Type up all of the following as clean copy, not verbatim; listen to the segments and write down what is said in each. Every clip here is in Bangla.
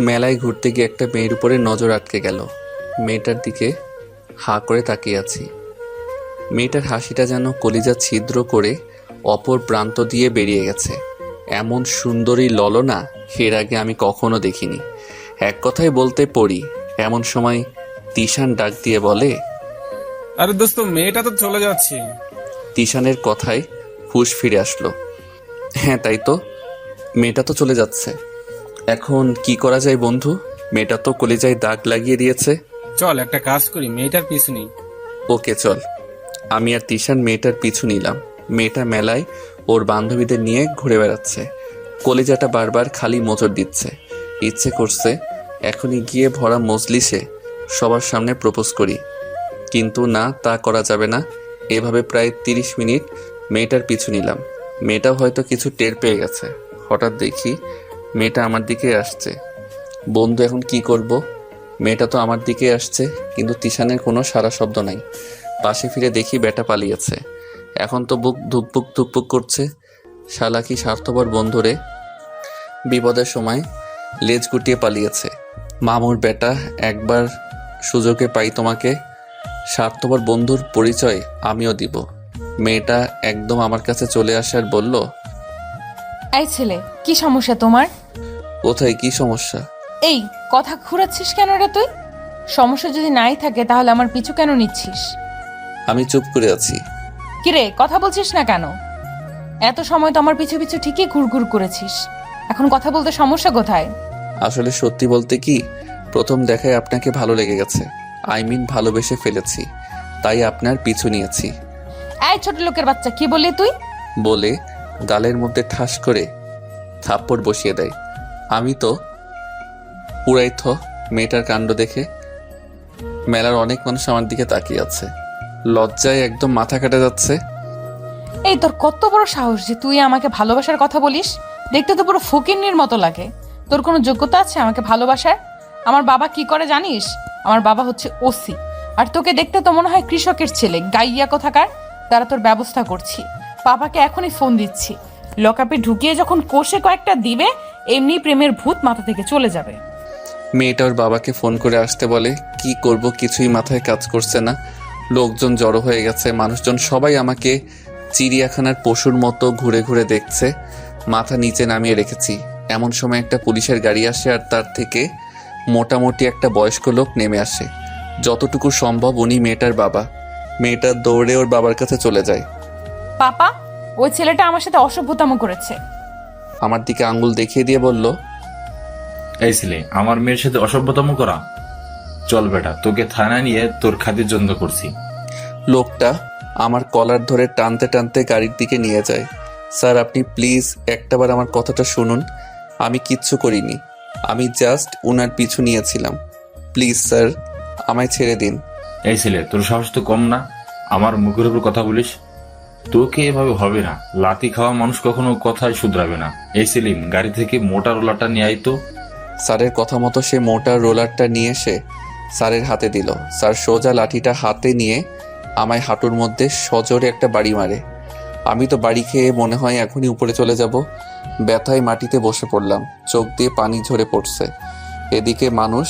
মেলায় ঘুরতে গিয়ে একটা মেয়ের উপরে নজর আটকে গেল। মেয়েটার দিকে হাঁ করে তাকিয়ে আছি। মেয়েটার হাসিটা যেন কলিজা ছিদ্র করে অপর প্রান্ত দিয়ে বেরিয়ে গেছে। এমন সুন্দরী ললনা এর আগে আমি কখনো দেখিনি। এক কথায় বলতে পড়ি। এমন সময় তিশান ডাক দিয়ে বলে, আরে দোস্ত, মেয়েটা তো চলে যাচ্ছে। তিশানের কথায় হুঁশ ফিরে আসলো। হ্যাঁ তাই তো, মেয়েটা তো চলে যাচ্ছে। এখন কি করা যায় বন্ধু? মেয়েটা তো কলিজায় দাগ লাগিয়ে দিয়েছে। চল একটা কাজ করি, মেয়েটার পিছু নেই। ওকে চল। আমি আর তিশান মেয়েটার পিছু নিলাম। মেয়েটা মেলায় ওর বান্ধবীদের নিয়ে ঘুরে বেড়াচ্ছে। কলিজাটা বারবার খালি মোচড় দিচ্ছে। ইচ্ছে করছে এখনই গিয়ে ভরা মজলিসে সবার সামনে প্রপোজ করি, কিন্তু না, তা করা যাবে না। এভাবে প্রায় 30 মিনিট মেয়েটার পিছু নিলাম। মেয়েটাও হয়তো কিছু টের পেয়ে গেছে। হঠাৎ দেখি মেয়েটা আমার দিকে আসছে। বন্ধু এখন কি করব? মেয়েটা তো আমার দিকে আসছে, কিন্তু তিশানের কোনো সারা শব্দ নাই। পাশে ফিরে দেখি বেটা পালিয়েছে। এখন তো বুক ধুকপুক ধুকপুক করছে। শালা কি স্বার্থপর বন্ধুরে, বিপদের সময় লেজ গুটিয়ে পালিয়েছে। মামুর বেটা, একবার সুযোগে পাই তোমাকে। স্বার্থপর বন্ধুর পরিচয় আমিও দিব। মেয়েটা একদম আমার কাছে চলে আসে আর বলল, এই ছেলে, কি সমস্যা তোমার? কোথায় কি সমস্যা? এই কথা ঘুরাচ্ছিস কেন রে তুই? সমস্যা যদি নাই থাকে তাহলে আমার পিছু কেন নিচ্ছিস? আমি চুপ করে আছি। কিরে, কথা বলছিস না কেন? এত সময় তো আমার পিছু পিছু ঠিকই ঘুরঘুর করেছিস, এখন কথা বলতে সমস্যা কোথায়? আসলে সত্যি বলতে কি, প্রথম দেখায় আপনাকে ভালো লেগে গেছে। ভালোবেসে ফেলেছি, তাই আপনার পিছু নিয়েছি। এই ছোট লোকের বাচ্চা, কি বললি তুই? বলে গালের মধ্যে ঠাস করে থাপ্পড় বসিয়ে দেয়। আমি তো পুরাই মেয়েটার কাণ্ড দেখে। মেলার অনেক মানুষ আমার দিকে তাকিয়ে আছে। লজ্জায় একদম মাথা কাটা যাচ্ছে। এই তোর কত বড় সাহস যে তুই আমাকে ভালোবাসার কথা বলিস? দেখতে তো পুরো ফকিন্নির মতো লাগে। তোর কোনো যোগ্যতা আছে আমাকে ভালোবাসার? আমার বাবা কি করে জানিস? আমার বাবা হচ্ছে ওসি। আর তোকে দেখতে তো মনে হয় কৃষকের ছেলে, গাইয়া কোথাকার। তারা তোর ব্যবস্থা করছি। পাপাকে এখনই ফোন দিচ্ছি। লকআপে ঢুকিয়ে যখন কোষে কয়েকটা দিবে, এমনি প্রেমের ভূত মাথা থেকে চলে যাবে। মেয়েটা ওর বাবাকে ফোন করে আসতে বলে। কি করব কিছুই মাথায় কাজ করছে না। লোকজন জড়ো হয়ে গেছে। মানুষজন সবাই আমাকে চিড়িয়াখানার পশুর মতো ঘুরে ঘুরে দেখছে। মাথা নিচে নামিয়ে রেখেছি। এমন সময় একটা পুলিশের গাড়ি আসে আর তার থেকে মোটামুটি একটা বয়স্ক লোক নেমে আসে। যতটুকু সম্ভব উনি মেয়েটার বাবা। মেয়েটা দৌড়ে ওর বাবার কাছে চলে যায়। পাপা, ওই ছেলেটা আমার সাথে অসভ্যতাম করেছে। আমার দিকে আঙ্গুল দেখিয়ে দিয়ে বলল, এই ছেলে আমার মেয়ের সাথে অসভ্যতম করা? চল বেটা, তোকে থানায় নিয়ে তোর খাতির জন্য করছি। লোকটা আমার কলার ধরে টানতে টানতে গাড়ির দিকে নিয়ে যায়। স্যার আপনি প্লিজ একটাবার আমার কথাটা শুনুন। আমি কিচ্ছু করিনি, আমি জাস্ট উনার পিছু নিয়েছিলাম। প্লিজ স্যার, আমায় ছেড়ে দিন। এই ছেলে, তোর সাহস তো কম না, আমার মুখের উপর কথা বলিস? তোকে এভাবে হবে না। লাথি খাওয়া মানুষ কখনো কথায় শুধরাবে না। এই সেলিম, গাড়ি থেকে মোটা রোলারটা নিয়ে আয় তো। স্যারের কথা মতো সে মোটা রোলারটা নিয়ে এসে স্যারের হাতে দিল। স্যার সোজা লাঠিটা হাতে নিয়ে আমায় হাঁটুর মধ্যে সজোরে একটা বাড়ি মারে। আমি তো বাড়ি খেয়ে মনে হয় এখনই উপরে চলে যাব। ব্যথায় মাটিতে বসে পড়লাম। চোখ দিয়ে পানি ঝরে পড়ছে। এদিকে মানুষ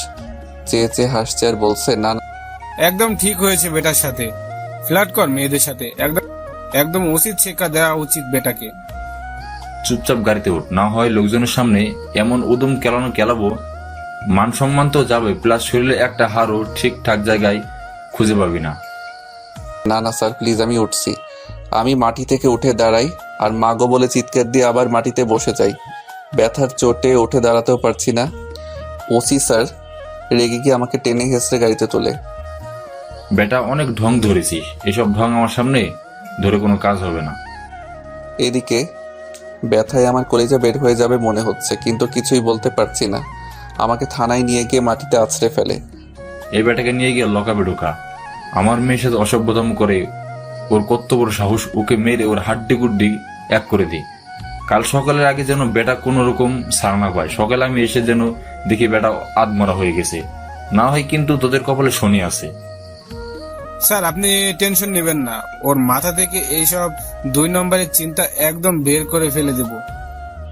চেয়ে চেয়ে হাসছে আর বলছে, না না, একদম ঠিক হয়েছে বেটার সাথে। ফ্ল্যাট কর মেয়েদের সাথে, একদম একদম উচিত শিক্ষা দেওয়া উচিত বেটাকে। চুপচাপ গাড়িতে উঠ, না হয় লোকজনের সামনে এমন উদম কেলাবো, মান সম্মান তো যাবে, প্লাস শরীরে একটা হাড়ও ঠিকঠাক জায়গায় খুঁজে পাবি না। না না স্যার প্লিজ, আমি উঠছি। আমি মাটি থেকে উঠে দাঁড়াই আর মাগো বলে চিৎকার দিয়ে আবার মাটিতে বসে যাই। ব্যথার চোটে উঠে দাঁড়াতেও পারছি না। ওসি স্যার রেগে গিয়ে আমাকে টেনে হেঁচড়ে গাড়িতে তোলে। বেটা অনেক ঢং ধরেছিস, এসব ঢং আমার সামনে ধরে কোনো কাজ হবে না। এদিকে ব্যথায় আমার কলিজা বের হয়ে যাবে মনে হচ্ছে, কিন্তু কিছুই বলতে পারছি না। আমাকে থানায় নিয়ে গিয়ে মাটিতে আছড়ে ফেলে। এই বেটাকে নিয়ে গিয়ে লকআপে ঢোকা। আমার মেয়ের সাথে অসভ্যতম করে, ওর কত বড় সাহস! ওকে মেরে ওর হাড্ডি গুড্ডি এক করে দিই। কাল সকালের আগে যেন বেটা কোনো রকম ছাড় না পায়। সকালে আমি এসে যেন দেখি বেটা আধমরা হয়ে গেছে। না হয় কিন্তু তোদের কপালে শনি আছে। স্যার আপনি টেনশন নেবেন না, ওর মাথা থেকে এইসব 2 নম্বরের চিন্তা একদম বের করে ফেলে দেব।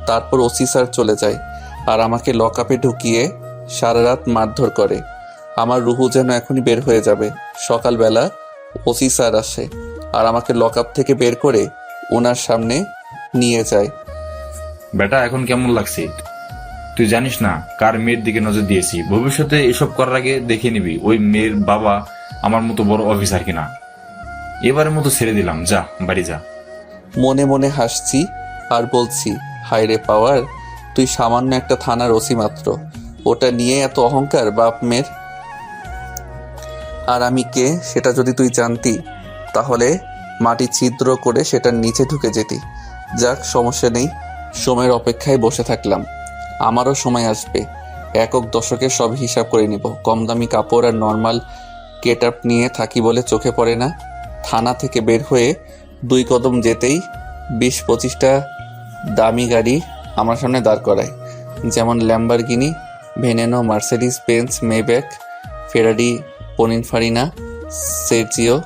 তারপর ওসি স্যার চলে যায় আর আমাকে লকআপে ঢুকিয়ে সারা রাত মারধর করে। আমার রুহু যেন এখনই বের হয়ে যাবে। সকালবেলা ওসি স্যার আসে আর আমাকে লকআপ থেকে বের করে ওনার সামনে নিয়ে যায়। বেটা এখন কেমন লাগছে? তুই জানিস না কার মেয়ের দিকে নজর দিয়েছি। ভবিষ্যতে এসব করার আগে দেখে নিবি ওই মেয়ের বাবা আমার মতো বড় অফিসার কিনা। এবারের মতো ছেড়ে দিলাম, যা বাড়ি যা। মনে মনে হাসছি আর বলছি, হায় রে পাওয়ার, তুই সামান্য একটা থানার ওসি মাত্র, ওটা নিয়ে এত অহংকার বাপ মেয়ের। আর আমি কে সেটা যদি তুই জানতি তাহলে মাটি ছিদ্র করে সেটার নিচে ঢুকে যেতি। যাক, সমস্যা নেই, সময়ের অপেক্ষায় বসে থাকলাম। আমারও সময় আসবে, একক দশকে সব হিসাব করে নিব। কম দামি কাপড় আর নর্মাল গেট আপ নিয়ে থাকি বলে চোখে পড়ে না। থানা থেকে বের হয়ে 2 কদম যেতেই 20-25টা দামি গাড়ি আমার সামনে দাঁড় করায়, যেমন Lamborghini, Veneno, Mercedes Benz, Maybach, Ferrari, Pininfarina, Sergio,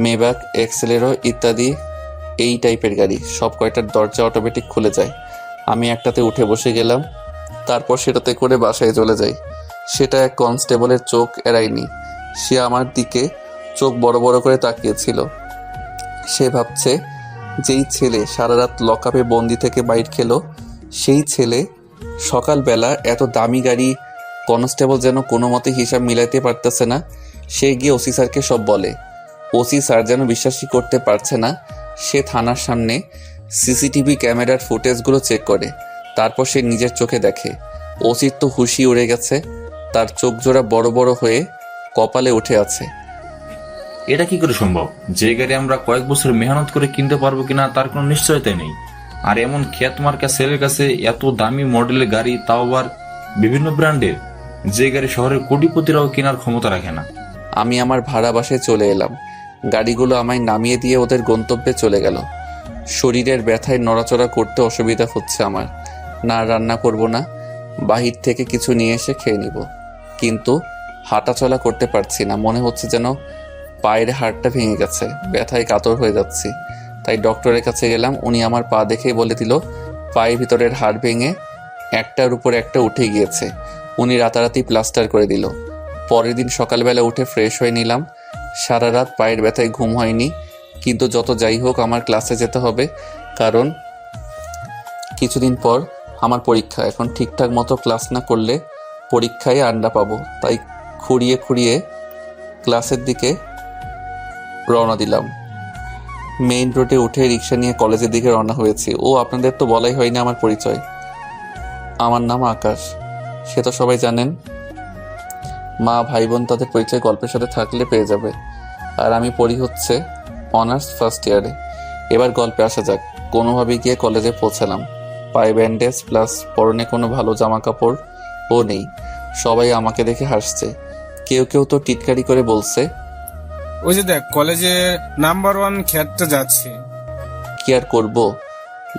Maybach, Exelero ইত্যাদি। এই টাইপের গাড়ি সব কয়টার দরজা অটোমেটিক খুলে যায়। আমি একটাতে উঠে বসে গেলাম, তারপর সেটাতে করে বাসায় চলে যাই। সেটা এক কনস্টেবলের চোখ এড়ায়নি। সে আমার দিকে চোখ বড় বড় করে তাকিয়েছিল। সে ভাবছে যেই ছেলে সারা রাত লকআপে বন্দি থেকে বাইট খেলো, সেই ছেলে সকালবেলা এত দামি গাড়ি। কনস্টেবল যেন কোনো মতে হিসাব মিলাইতে পারতেছে না। সে গিয়ে ওসি স্যারকে সব বলে। ওসি স্যার যেন বিশ্বাসই করতে পারছে না। সে থানার সামনে সিসিটিভি ক্যামেরার ফুটেজগুলো চেক করে, তারপর সে নিজের চোখে দেখে ওসির তো হুঁশি উড়ে গেছে। তার চোখ জোড়া বড় বড় হয়ে কপালে উঠে আছে। এটা কি করে সম্ভব? যে গাড়ি আমরা কয়েক বছর মেহনত করে কিনতে পারবো কিনা তার কোনো নিশ্চয়তা নেই। আর এমন খ্যাত মার্কা ছেলের কাছে এত দামি মডেলের গাড়ি, তাও আবার বিভিন্ন ব্র্যান্ডের, যে গাড়ি শহরের কোটিপতিরাও কেনার ক্ষমতা রাখে না। আমি আমার ভাড়া বাসায় চলে এলাম। গাড়িগুলো আমায় নামিয়ে দিয়ে ওদের গন্তব্যে চলে গেল। শরীরের ব্যথায় নড়াচড়া করতে অসুবিধা হচ্ছে আমার। না রান্না করব না, বাহির থেকে কিছু নিয়ে এসে খেয়ে নিব, কিন্তু হাঁটাচলা করতে পারছি না। মনে হচ্ছে যেন পায়ের হাড়টা ভেঙে গেছে, ব্যথায় কাতর হয়ে যাচ্ছি। তাই ডক্টরের কাছে গেলাম। উনি আমার পা দেখেই বলে দিল পায়ের ভিতরের হাড় ভেঙে একটার উপর একটা উঠে গিয়েছে। উনি রাতারাতি প্লাস্টার করে দিল। পরের দিন সকালবেলা উঠে ফ্রেশ হয়ে নিলাম। সারা রাত পায়ের ব্যথায় ঘুম হয়নি, কিন্তু যত যাই হোক আমার ক্লাসে যেতে হবে, কারণ কিছুদিন পর আমার পরীক্ষা। এখন ঠিকঠাক মতো ক্লাস না করলে পরীক্ষায় আন্ডা পাবো। তাই খুঁড়িয়ে খুঁড়িয়ে ক্লাসের দিকে রওনা দিলাম। মেইন রোডে উঠে রিক্সা নিয়ে কলেজের দিকে রওনা হয়েছি। ও, আপনাদের তো বলাই হয়নি আমার পরিচয়। আমার নাম আকাশ, সে তো সবাই জানেন। মা ভাই বোন তাদের পরিচয় গল্পের সাথে থাকলে পেয়ে যাবে। আর আমি পড়ি হচ্ছে অনার্স ফার্স্ট ইয়ারে। এবার গল্পে আসা যাক। কোনোভাবে গিয়ে কলেজে পৌঁছালাম। পায়ে ব্যান্ডেজ প্লাস পরনে কোনো ভালো জামা কাপড়ও নেই। সবাই আমাকে দেখে হাসছে, কেউ কেউ তো টিটকারি করে বলছে, ওই যে দেখ, কলেজে নাম্বার 1 খ্যাতটা যাচ্ছে। কি আর করবো,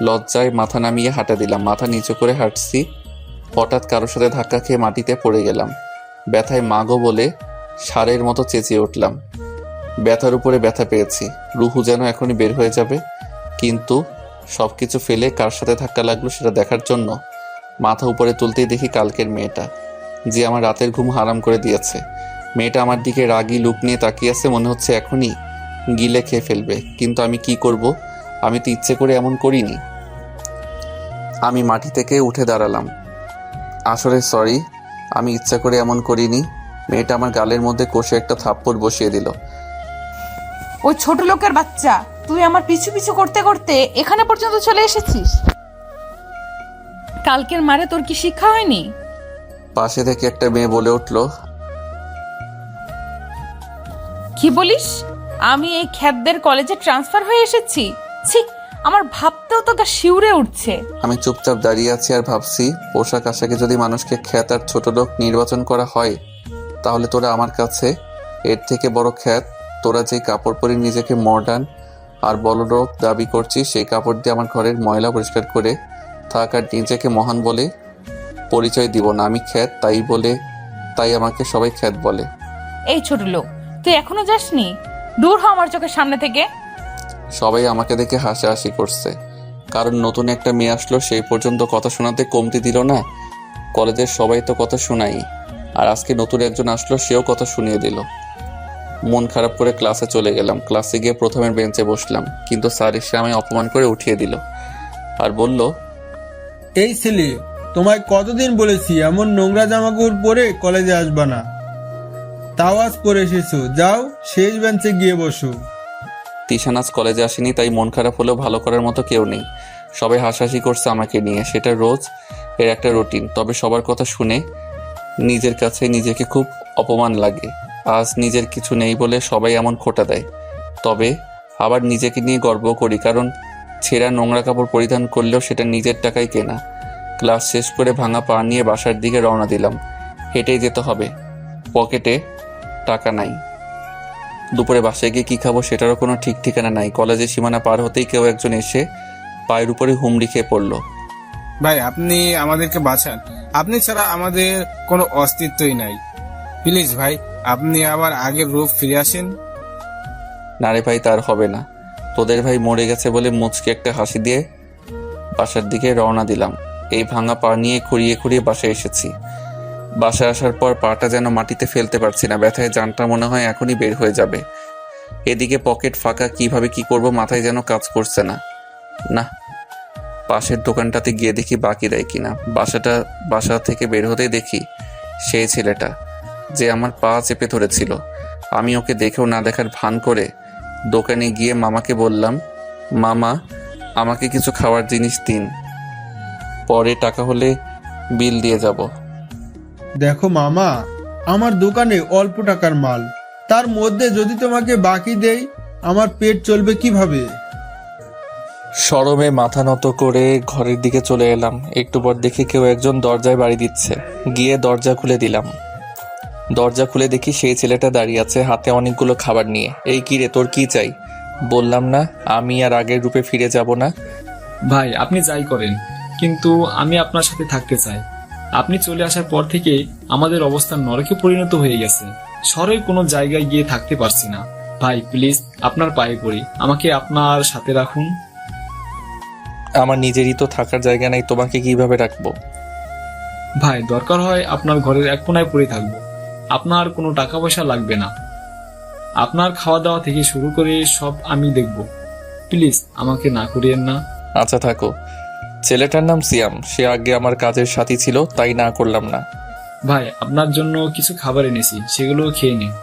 লজ্জায় মাথা নামিয়ে হাঁটা দিলাম। মাথা নিচু করে হাঁটছি, হঠাৎ কারোর সাথে ধাক্কা খেয়ে মাটিতে পড়ে গেলাম। ব্যথায় মাগো বলে ষাঁড়ের মতো চেঁচিয়ে উঠলাম। ব্যথার উপরে ব্যথা পেয়েছি, রুহু যেন এখনই বের হয়ে যাবে। কিন্তু সবকিছু ফেলে কার সাথে ধাক্কা লাগলো সেটা দেখার জন্য মাথা উপরে তুলতেই দেখি কালকের মেয়েটা, যে আমার রাতের ঘুম হারাম করে দিয়েছে। মেয়েটা আমার দিকে রাগী লুক নিয়ে তাকিয়ে আছে, মনে হচ্ছে এখনই গিলে খেয়ে ফেলবে। কিন্তু আমি কি করব? আমি তো ইচ্ছে করে এমন করিনি। আমি মাটি থেকে উঠে দাঁড়ালাম। আসলে সরি, আমি ইচ্ছা করে এমন করিনি। মেয়েটা আমার গালের মধ্যে কষে একটা থাপ্পড় বসিয়ে দিল। ওই ছোট লোকের বাচ্চা, তুই আমার পিছু পিছু করতে করতে এখানে পর্যন্ত চলে এসেছিস। কালকের মারে তোর কি শিক্ষা হয়নি? পাশে থেকে একটা মেয়ে বলে উঠল, কি বলিস? আমি এই খ্যাতদের কলেজে ট্রান্সফার হয়ে এসেছি? ছি, আমার ভাবতেও তো গা শিউরে উঠছে। আমি চুপচাপ দাঁড়িয়ে আছি আর ভাবছি, পোশাক আশাকে যদি মানুষকে খ্যাত আর ছোট লোক নির্বাচন করা হয়, তাহলে তোরা আমার কাছে এর থেকে বড় খ্যাত। তোরা যেই কাপড় পরে নিজেকে মডার্ন আর বড়লোক দাবি করছিস, সেই কাপড় দিয়ে আমার ঘরের ময়লা পরিষ্কার করে থাক আর নিজেকে মহান বলে পরিচয় দিব না। আমি খ্যাত তাই আমাকে সবাই খ্যাত বলে। এই ছোট লোক, তুই এখনো যাসনি? দূর হ আমার চোখের সামনে থেকে। সবাই আমাকে দেখে হাসাহাসি করছে, কারণ নতুন একটা মেয়ে আসলো, সেই পর্যন্ত কথা শোনাতে কমতি দিল না। কলেজের সবাই তো কথা শোনাই, আর আজকে নতুন একজন আসলো, সেও কথা শুনিয়ে দিল। মন খারাপ করে ক্লাসে চলে গেলাম। ক্লাসে গিয়ে প্রথমের বেঞ্চে বসলাম, কিন্তু স্যার এসে আমায় অপমান করে উঠিয়ে দিল আর বলল, এই ছেলে, তোমায় কতদিন বলেছি এমন নোংরা জামাকাপড় পরে কলেজে আসবা না, তাও আজ পরে এসেছো, যাও শেষ বেঞ্চে গিয়ে বসো। তিশান আজ কলেজে আসেনি, তাই মন খারাপ হলেও ভালো করার মতো কেউ নেই। সবাই হাসাহাসি করছে আমাকে নিয়ে, সেটা রোজ এর একটা রুটিন। তবে সবার কথা শুনে নিজের কাছে নিজেকে খুব অপমান লাগে। আজ নিজের কিছু নেই বলে সবাই এমন খোঁটা দেয়। তবে আবার নিজেকে নিয়ে গর্ব করি, কারণ ছেঁড়া নোংরা কাপড় পরিধান করলেও সেটা নিজের টাকায় কেনা। ক্লাস শেষ করে ভাঙা পা নিয়ে বাসার দিকে রওনা দিলাম। হেঁটেই যেতে হবে, পকেটে টাকা নাই। দুপুরে বাসায় গিয়ে কী খাবো সেটারও কোনো ঠিক ঠিকানা নাই। কলেজের সীমানা পার হতেই কেউ একজন এসে পায়ের উপরে হুমড়ি খেয়ে পড়লো। ভাই, আপনি আমাদেরকে বাঁচান, আপনি ছাড়া আমাদের কোনো অস্তিত্বই নাই। প্লিজ ভাই, আপনি আবার আগের রূপ ফিরে আসেন। না রে ভাই, তার হবে না। তোদের ভাই মরে গেছে বলে মুচকে একটা হাসি দিয়ে বাসার দিকে রওনা দিলাম। এই ভাঙা পা নিয়ে খুঁড়িয়ে খুঁড়িয়ে বাসায় এসেছি। বাসায় আসার পর পাটা যেন মাটিতে ফেলতে পারছি না, ব্যথায় জানটা মনে হয় এখনই বের হয়ে যাবে। এদিকে পকেট ফাঁকা, কিভাবে কি করব মাথায় যেন কাজ করছে না। না, পাশের দোকানটাতে গিয়ে দেখি বাকি দেয় কিনা। বাসা থেকে বের হতেই দেখি সেই ছেলেটা যে আমার পা চেপে ধরেছিল। আমি ওকে দেখেও না দেখার ভান করে দোকানে গিয়ে মামাকে বললাম, মামা আমাকে কিছু খাওয়ার জিনিস দিন, পরে টাকা হলে বিল দিয়ে যাব। দেখো মামা, আমার দোকানে অল্প টাকার মাল, তার মধ্যে যদি তোমাকে বাকি দেই আমার পেট চলবে কিভাবে? শরমে মাথা নত করে ঘরের দিকে চলে এলাম। একটু পর দেখি কেউ একজন দরজায় বাড়ি দিচ্ছে। গিয়ে দরজা খুলে দিলাম। দরজা খুলে দেখি সেই ছেলেটা দাঁড়িয়ে আছে, হাতে অনেকগুলো খাবার নিয়ে। এই কি রে, তোর কি চাই? বললাম না আমি আর আগের রূপে ফিরে যাব না। ভাই, আপনি যাই করেন, কিন্তু আমি আপনার সাথে থাকতে চাই। আপনি চলে আসার পর থেকে আমাদের অবস্থা নরকে পরিণত হয়ে গেছে। শহরের কোনো জায়গায় গিয়ে থাকতে পারছি না। ভাই প্লিজ, আপনার পায়ে পড়ি, আমাকে আপনার সাথে রাখুন। আমার নিজেরই তো থাকার জায়গা নাই, তোমাকে কিভাবে রাখবো? ভাই, দরকার হয় আপনার ঘরের এক কোনায় পড়ে থাকবো। আপনার কোনো টাকা পয়সা লাগবে না। আপনার খাওয়া দাওয়া থেকে শুরু করে সব আমি দেখব। প্লিজ আমাকে না করিয়েন না। আচ্ছা থাকো। ছেলেটার নাম সিয়াম, সে আগে আমার কাজের সাথী ছিল, তাই না করলাম না। ভাই, আপনার জন্য কিছু খাবার এনেছি, সেগুলো খেয়ে নিন।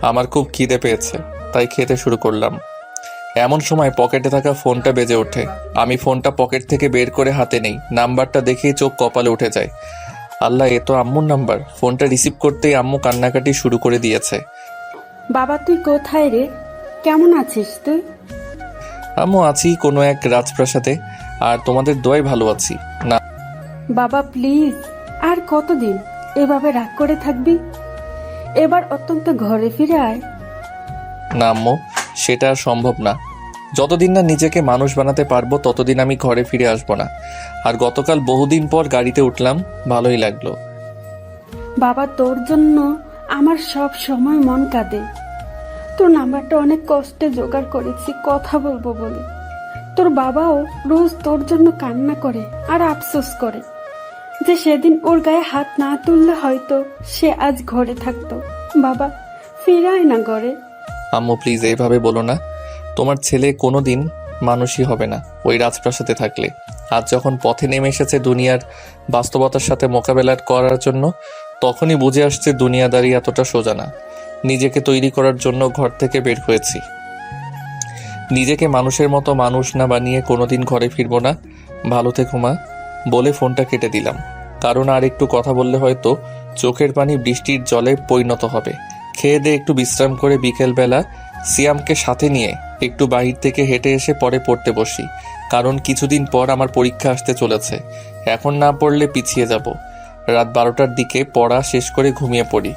আমার খুব খিদে পেয়েছে, তাই খেতে শুরু করলাম। এমন সময় পকেটে থাকা ফোনটা বেজে ওঠে। আমি ফোনটা পকেট থেকে বের করে হাতে নেই। নাম্বারটা দেখেই চোখ কপালে উঠে যায়। আল্লাহ, এ তো আম্মুর নাম্বার। ফোনটা রিসিভ করতেই আম্মু কান্নাকাটি শুরু করে দিয়েছে। বাবা, তুই কোথায় রে? কেমন আছিস তুই? আম্মু, আছি কোনো এক রাজপ্রাসাদে, আর তোমাদের দোয়ায় ভালো আছি। না বাবা প্লিজ, আর কতদিন এভাবে রাগ করে থাকবি? এবার অত্যন্ত ঘরে ফিরে আয়। না আম্মু, সেটা আর সম্ভব না। যতদিন না নিজেকে মানুষ বানাতে পারবো ততদিন আমি ঘরে ফিরে আসবো না। আর গতকাল বহুদিন পর গাড়িতে উঠলাম, ভালোই লাগলো। বাবা, তোর জন্য আমার সব সময় মন কাঁদে। তোর নাম্বারটা অনেক কষ্টে জোগাড় করেছি কথা বলবো বলে। তোর বাবাও রোজ তোর জন্য কান্না করে আর আফসোস করে যে সেদিন ওর গায়ে হাত না তুললে হয়তো সে আজ ঘরে থাকতো। বাবা, ফিরায় না ঘরে। আম্মু প্লিজ এইভাবে বলো না। তোমার ছেলে কোনোদিন মানুষই হবে না ওই রাজপ্রাসাদে থাকলে। আজ যখন পথে নেমে এসেছে দুনিয়ার বাস্তবতার সাথে মোকাবেলা করার জন্য, তখনই বুঝে আসছে দুনিয়াদারি এতটা সোজা না। নিজেকে তৈরি করার জন্য ঘর থেকে বের হয়েছি। নিজেকে মানুষের মতো মানুষ না বানিয়ে কোনোদিন ঘরে ফিরবো না। ভালো থেকো মা, বলে ফোনটা কেটে দিলাম। কারণ আর একটু কথা বললে হয়তো চোখের পানি বৃষ্টির জলে পরিণত হবে। খেয়ে দিয়ে একটু বিশ্রাম করে বিকেলবেলা সিয়ামকে সাথে নিয়ে একটু বাহির থেকে হেঁটে এসে পরে পড়তে বসি। কারণ কিছুদিন পর আমার পরীক্ষা আসতে চলেছে। এখন না পড়লে পিছিয়ে যাব। রাত 12টার দিকে পড়া শেষ করে ঘুমিয়ে পড়ি।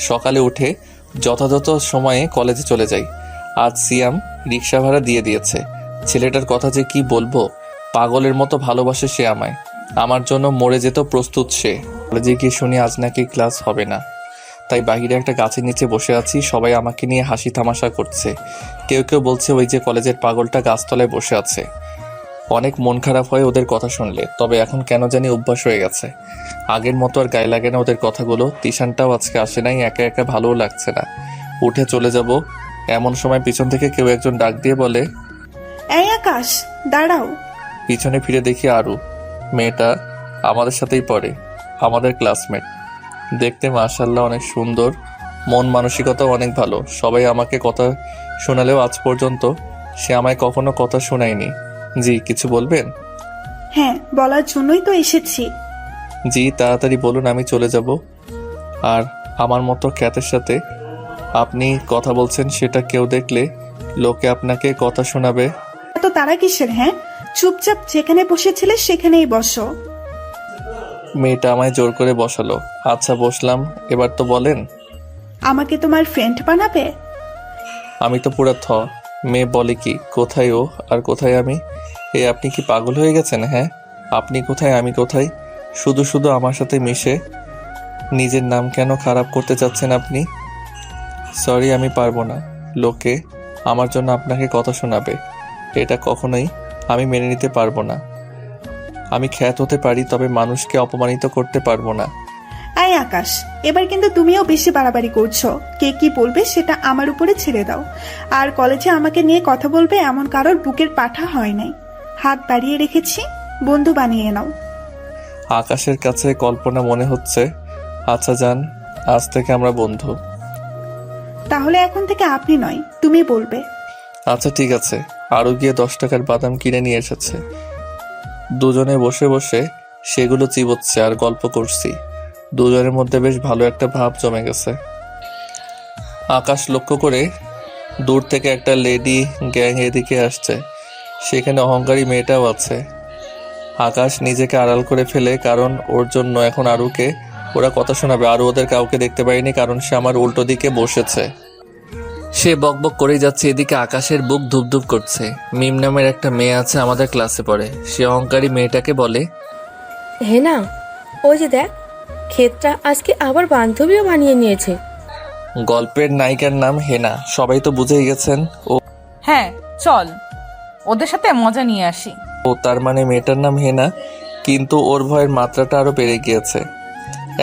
সকালে উঠে যথাযথ সময়ে কলেজে চলে যাই। আজ সিয়াম রিক্সা ভাড়া দিয়ে দিয়েছে। ছেলেটার কথা যে কি বলবো, পাগলের মতো ভালোবাসে সে আমায়। আমার জন্য মরে যেত প্রস্তুত সে। কলেজে গিয়ে শুনি আজ নাকি ক্লাস হবে না, তাই বাহিরে একটা গাছের নিচে বসে আছি। সবাই আমাকে নিয়ে হাসি তামাশা করছে। কেউ কেউ বলছে ওই যে কলেজের পাগলটা গাছতলায় বসে আছে। অনেক মন খারাপ হয় ওদের কথা শুনলে, তবে এখন কেন জানি অভ্যাস হয়ে গেছে। আগের মতো আর গায়ে লাগে না ওদের কথাগুলো। তিশানটাও আজকে আসে নাই, একা একা ভালোও লাগছে না। উঠে চলে যাব এমন সময় পিছন থেকে কেউ একজন ডাক দিয়ে বলে, এই আকাশ, দাঁড়াও। পিছনে ফিরে দেখি আরু। মেয়েটা আমাদের সাথেই পড়ে, আমাদের ক্লাসমেট। দেখতে মাশাআল্লাহ অনেক সুন্দর, মন মানসিকতাও অনেক ভালো। সবাই আমাকে কথা শোনালেও আজ পর্যন্ত সে আমায় কখনো কথা শোনায়নি। জি, কিছু বলবেন? হ্যাঁ, বলার জন্যই তো এসেছি। জি, তাড়াতাড়ি বলুন, আমি চলে যাব। আর আমার মতো খ্যাতের সাথে আপনি কথা বলছেন, সেটা কেউ দেখলে লোকে আপনাকে কথা শোনাবে। এত তারা কিসের? হ্যাঁ, চুপচাপ যেখানে বসেছিলে সেখানেই বসো। মেয়েটা আমায় জোর করে বসালো। আচ্ছা বসলাম, এবার তো বলেন। আমাকে তোমার ফ্রেন্ড বানাবে? আমি তো পুরা থ। মেয়ে বলে কি, কোথায় ও আর কোথায় আমি? আপনি কি পাগল হয়ে গেছেন? হ্যাঁ, আপনি কোথায় আমি কোথায়? শুধু শুধু আমার সাথে মিশে নিজের নাম কেন খারাপ করতে চাচ্ছেন আপনি? সরি, আমি পারবো না। লোকে আমার জন্য আপনাকে কথা শোনাবে, এটা কখনোই আমি মেনে নিতে পারবো না। আমি খ্যাত হতে পারি, তবে মানুষকে অপমানিত করতে পারবো না। এই আকাশ, এবার কিন্তু তুমিও বেশি বাড়াবাড়ি করছো। কে কি বলবে সেটা আমার উপরে ছেড়ে দাও। আর কলেজে আমাকে নিয়ে কথা বলবে এমন কারোর বুকের পাঠা হয় নাই। হাত বাড়িয়ে রেখেছি, বন্ধু বানিয়ে নাও। আকাশের কাছে কল্পনা মনে হচ্ছে। আচ্ছা যান, আজ থেকে আমরা বন্ধু। তাহলে এখন থেকে আপনি নয়, তুমি বলবে। আচ্ছা ঠিক আছে। আরও গিয়ে 10 টাকার বাদাম কিনে নিয়ে এসেছে। দুজনে বসে বসে সেগুলো চিবোচ্ছে আর গল্প করছি। দুজনের মধ্যে বেশ ভালো একটা ভাব জমে গেছে। আকাশ লক্ষ্য করে দূর থেকে একটা লেডি গ্যাং এদিকে আসছে। সেখানে অহংকারী মেয়েটাও আছে। আকাশ নিজেকে আড়াল করে ফেলে, কারণ ওর জন্য এখন আরুকে ওরা কথা শোনাবে। আরও ওদের কাউকে দেখতে পাইনি, কারণ সে আমার উল্টো দিকে বসেছে। সে বকবক করেই যাচ্ছে। এদিকে আকাশের বুক ধুপধুপ করছে। মিম নামের একটা মেয়ে আছে, আমাদের ক্লাসে পড়ে। সে অহংকারী মেয়েটাকে বলে, হে না, ওই যে দেখ, ক্ষেতটা আজকে আবার বান্ধবীও বানিয়ে নিয়েছে। গল্পের নায়িকার নাম হেনা, সবাই তো বুঝেই গেছেন। হ্যাঁ চল, ওদের সাথে মজা নিয়ে আসি। ও তার মানে মেয়েটার নাম হেনা। কিন্তু ওর ভয়ের মাত্রাটা আরো বেড়ে গিয়েছে।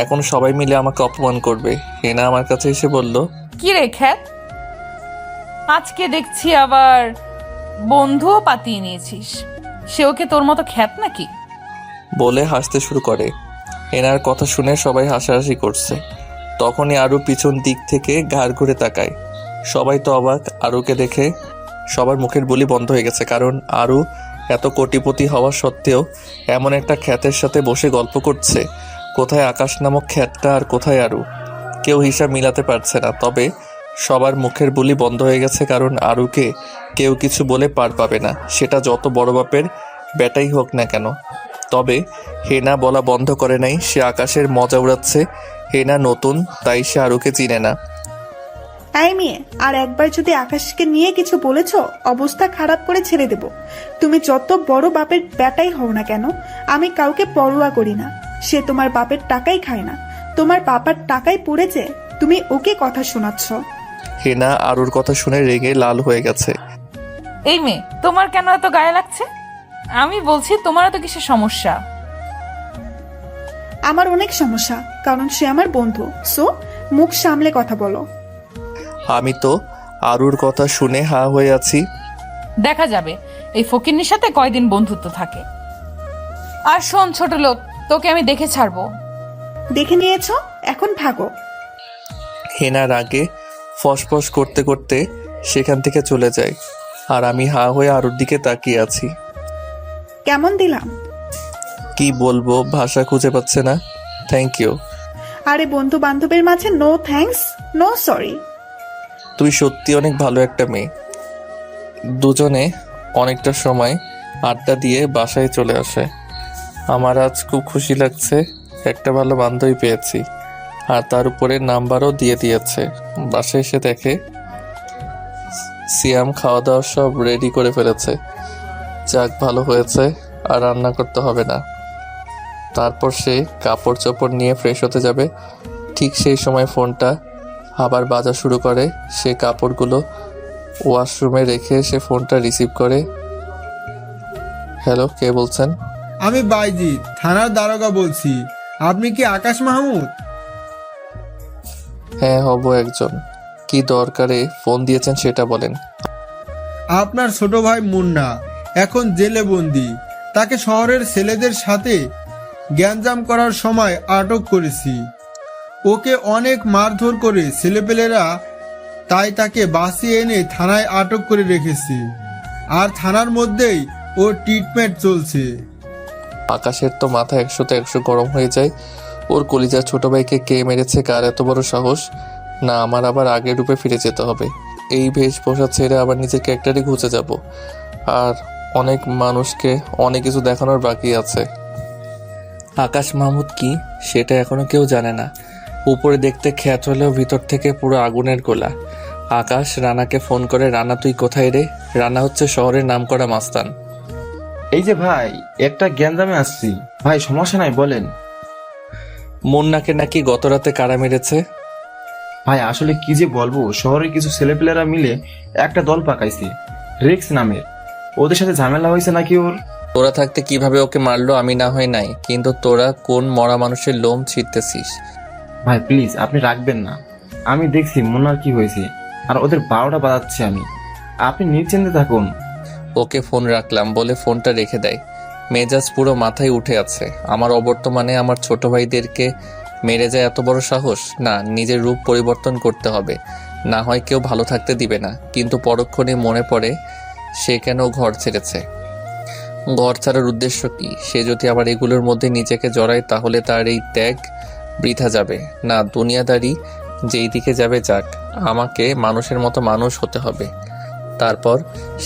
এখন সবাই মিলে আমাকে অপমান করবে। হেনা আমার কাছে এসে বলল, কি রে খ্যাত, আজকে দেখছি আবার বন্ধুও পাতিয়ে নিয়েছিস। সে ওকে তোর মতো খ্যাত নাকি? বলে হাসতে শুরু করে। হেনার কথা শুনে সবাই হাসাহাসি করছে। তখনই আরু পিছন দিক থেকে ঘাড় ঘুরে তাকায়। সবাই তো অবাক। আরুকে দেখে সবার মুখের বুলি বন্ধ হয়ে গেছে, কারণ আরু এত কোটিপতি হওয়া সত্ত্বেও এমন একটা খ্যাতের সাথে বসে গল্প করছে। কোথায় আকাশ নামক খ্যাতটা আর কোথায় আরু? কেউ হিসাব মিলাতে পারছে না। তবে সবার মুখের বুলি বন্ধ হয়ে গেছে, কারণ আরুকে কেউ কিছু বলে পার পাবে না, সেটা যত বড় বাপের বেটাই হোক না কেন। তবে হেনা বলা বন্ধ করে নাই। সে আকাশের মজা উড়াচ্ছে। হেনা নতুন, তাই সে আরুকে চিনে না। এই মেয়ে, আর একবার যদি আকাশকে নিয়ে কিছু বলেছো, অবস্থা খারাপ করে ছেড়ে দেব। তুমি যত বড় বাপের বেটাই হও না কেন, আমি কাউকে পরোয়া করি না। সে তোমার বাপের টাকাই খায় না, তোমার বাবার টাকাই পড়েছে, তুমি ওকে কথা শোনাচ্ছ। হেনা আরুর কথা শুনে রেগে লাল হয়ে গেছে। এই মেয়ে, তোমার কেন এত গায়ে লাগছে? আমি বলছি তোমার এত কিসের সমস্যা? আমার অনেক সমস্যা, কারণ সে আমার বন্ধু। সো মুখ সামলে কথা বলো। আমি তো আরুর কথা শুনে হা হয়ে আছি। দেখা যাবে এই ফকিন্নির সাথে কয়দিন বন্ধুত্ব থাকে। আর শোন ছোট লোক, তোকে আমি দেখে ছাড়বো। দেখে নিয়েছো, এখন ভাগো। হেনার আগে ফসফস করতে করতে সেখান থেকে চলে যায়। আর আমি হা হয়ে আরুর দিকে তাকিয়ে আছি। কেমন দিলাম? কি বলবো, ভাষা খুঁজে পাচ্ছে না। Thank you. আরে বন্ধু বান্ধবের মাঝে নো থ্যাঙ্কস, নো সরি। তুই সত্যি অনেক ভালো একটা মেয়ে। দুজনে অনেকটা সময় আড্ডা দিয়ে বাসায় চলে আসে। আমার আজ খুব খুশি লাগছে, একটা ভালো বান্ধবী পেয়েছি, আর তার উপরে নাম্বারও দিয়ে দিয়েছে। বাসায় এসে দেখে সিয়াম খাওয়া দাওয়া সব রেডি করে ফেলেছে। যাক, ভালো হয়েছে, আর রান্না করতে হবে না। তারপর সে কাপড় চোপড় নিয়ে ফ্রেশ হতে যাবে। ঠিক সেই সময় ফোনটা আবার বাজা শুরু করে। সে কাপড়গুলো ওয়াশরুমে রেখে সে ফোনটা রিসিভ করে। হ্যালো, কে বলছেন? আমি বাইজিৎ, থানার দারোগা বলছি। আপনি কি আকাশ মাহমুদ? হ্যাঁ, হব একজন। কি দরকারে ফোন দিয়েছেন সেটা বলেন। আপনার ছোট ভাই মুন্না এখন জেলে বন্দি। তাকে শহরের ছেলেদের সাথে গ্যাঞ্জাম করার সময় আটক করেছি। ওকে অনেক মারধর করে ছেলেপেলেরা, তাই তাকে বাঁচিয়ে এনে থানায় আটক করে রেখেছি। আর থানার মধ্যেই ওর ট্রিটমেন্ট চলছে। আকাশের তো মাথা 100-তে 100 গরম হয়ে যায়। ওর কলিজার ছোট ভাইকে কে মেরেছে, কার এত বড় সাহস? না, আমার আবার আগের রূপে ফিরে যেতে হবে। এই বেশভূষা ছেড়ে আবার নিজের ক্যারেক্টারে ঘুচে যাব। আর অনেক মানুষকে অনেক কিছু দেখানোর বাকি আছে। আকাশ মাহমুদ কি সেটা এখনো কেউ জানে না। উপরে দেখতে খ্যাত হলেও ভিতর থেকে পুরো আগুনের গোলা। আকাশ রানাকে ফোন করে, রানা তুই কোথায় রে? রানা হচ্ছে শহরের নামকরা মাস্তান। এই যে ভাই, একটা গ্যাঞ্জামে আসছি ভাই, সমস্যা নাই বলেন। মুন্নাকে নাকি গত রাতে কারা মেরেছে? ভাই আসলে কি যে বলবো, শহরের কিছু ছেলেপেলেরা মিলে একটা দল পাকাইছে, রেক্স নামের। ওদের সাথে ঝামেলা হয়েছে নাকি ওর। তোরা থাকতে কিভাবে ওকে মারলো আমি না হয় নাই, কিন্তু তোরা কোন মরা মানুষের লোম ছিঁড়তেছিস? ভাই প্লিজ আপনি রাখবেন না, আমি দেখছি মুন্নার কি হয়েছে, আর ওদের 12টা বাজাচ্ছি আমি। আপনি নিশ্চিন্তে থাকুন। ওকে ফোন রাখলাম বলে ফোনটা রেখে দেয়। মেজাজ পুরো মাথায় উঠে আছে। আমার অবর্তমানে আমার ছোট ভাইদেরকে মেরে যায় এত বড় সাহস? না, নিজের রূপ পরিবর্তন করতে হবে, না হয় কেউ ভালো থাকতে দিবে না। কিন্তু পরক্ষণে মনে পড়ে সে কেন ঘর ছেড়েছে। ঘর ছাড়ার উদ্দেশ্য কি? সে যদি আবার এগুলোর মধ্যে নিজেকে জড়ায় তাহলে তার এই ত্যাগ বৃথা যাবে। না, দুনিয়াদারি যেই দিকে যাবে যাক, আমাকে মানুষের মতো মানুষ হতে হবে। তারপর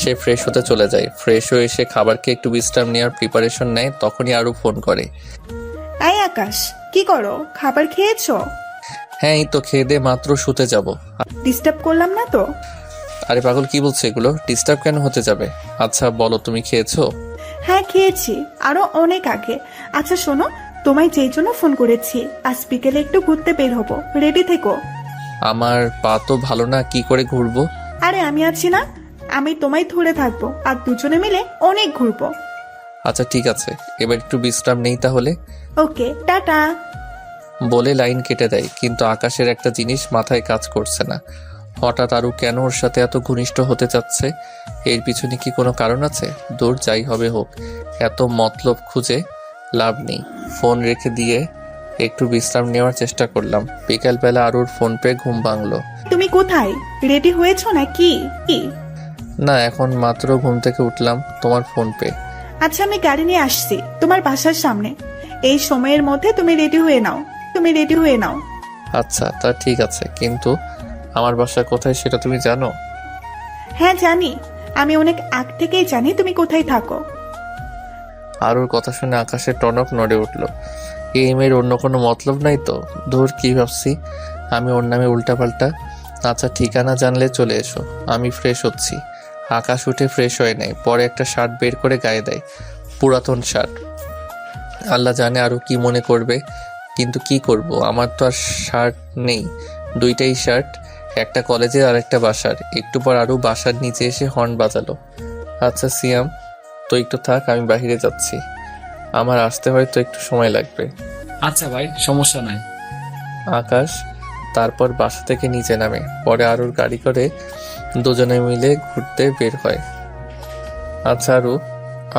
সে ফ্রেশ হতে চলে যায়। ফ্রেশ হয়ে এসে খাবার খেয়ে একটু বিশ্রাম নেওয়ার প্রিপারেশন নেয়, তখনই আরও ফোন করে। এই আকাশ, কি করো? খাবার খেয়েছো? হ্যাঁ, এই তো খেয়ে দে মাত্র শুতে যাব। ডিস্টার্ব করলাম না তো? আরে পাগল, কি বলছো এগুলো? ডিস্টার্ব কেন হতে যাবে? আচ্ছা বলো, তুমি খেয়েছো? হ্যাঁ খেয়েছি, আরো অনেক আগে। আচ্ছা শোনো, তোমায় যেই জন্য ফোন করেছি, আজ বিকেলে একটু ঘুরতে বের হবো, রেডি থেকো। আমার পা তো ভালো না, কি করে ঘুরবো? আরে আমি আছি না, আমি তোমায় ধরে থাকবো, আর দুজনে মিলে অনেক ঘুরবো। আচ্ছা ঠিক আছে, এবার একটু বিশ্রাম নেই তাহলে। ওকে, টাটা। বলে লাইন কেটে দেয়। কিন্তু আকাশের একটা জিনিস মাথায় কাজ করছে না। হঠাৎ আরও কেন ওর সাথে এত ঘনিষ্ঠ হতে চাচ্ছে? এর পিছনে কি কোনো কারণ আছে? দূর যাই হবে হোক, এত মতলব খুঁজে লাভ নেই। ফোন রেখে দিয়ে একটু বিশ্রাম নেওয়ার চেষ্টা করলাম। বিকালবেলা আরুর ফোন পেয়ে ঘুম ভাঙলো। তুমি কোথায়? রেডি হয়েছো নাকি? কি? না, এখন মাত্র ঘুম থেকে উঠলাম তোমার ফোন পেয়ে। আচ্ছা আমি গাড়ি নিয়ে আসছি তোমার বাসার সামনে, এই সময়ের মধ্যে তুমি রেডি হয়ে নাও, তুমি রেডি হয়ে নাও। আচ্ছা তা ঠিক আছে, কিন্তু আমার বাসা কোথায় সেটা তুমি জানো? হ্যাঁ জানি, আমি অনেক আগ থেকেই জানি তুমি কোথায় থাকো। আরুর কথা শুনে আকাশের টনক নড়ে উঠল। এই মেয়ের অন্য কোনো মতলব নাই তো? ধুর, কি ভাবছি আমি ওর নামে উল্টাপাল্টা। আচ্ছা ঠিকানা জানলে চলে এসো, আমি ফ্রেশ হচ্ছি। আকাশ উঠে ফ্রেশ হয়ে নেয়, পরে একটা শার্ট বের করে গায়ে দেয়, পুরাতন শার্ট। আল্লাহ জানে আরও কি মনে করবে, কিন্তু কি করব, আমার তো আর শার্ট নেই। দুইটাই শার্ট, একটা কলেজের আর একটা বাসার। একটু পর আরও বাসার নিচে এসে হর্ন বাজালো। আচ্ছা সিয়াম, তো একটু থাক, আমি বাইরে যাচ্ছি, আমার আসতে হয়তো একটু সময় লাগবে। আচ্ছা ভাই, সমস্যা নাই। আকাশ তারপর বাসা থেকে নিচে নামে, পরে আরুর গাড়ি করে দুজনে মিলে ঘুরতে বের হয়। আচ্ছা আরু,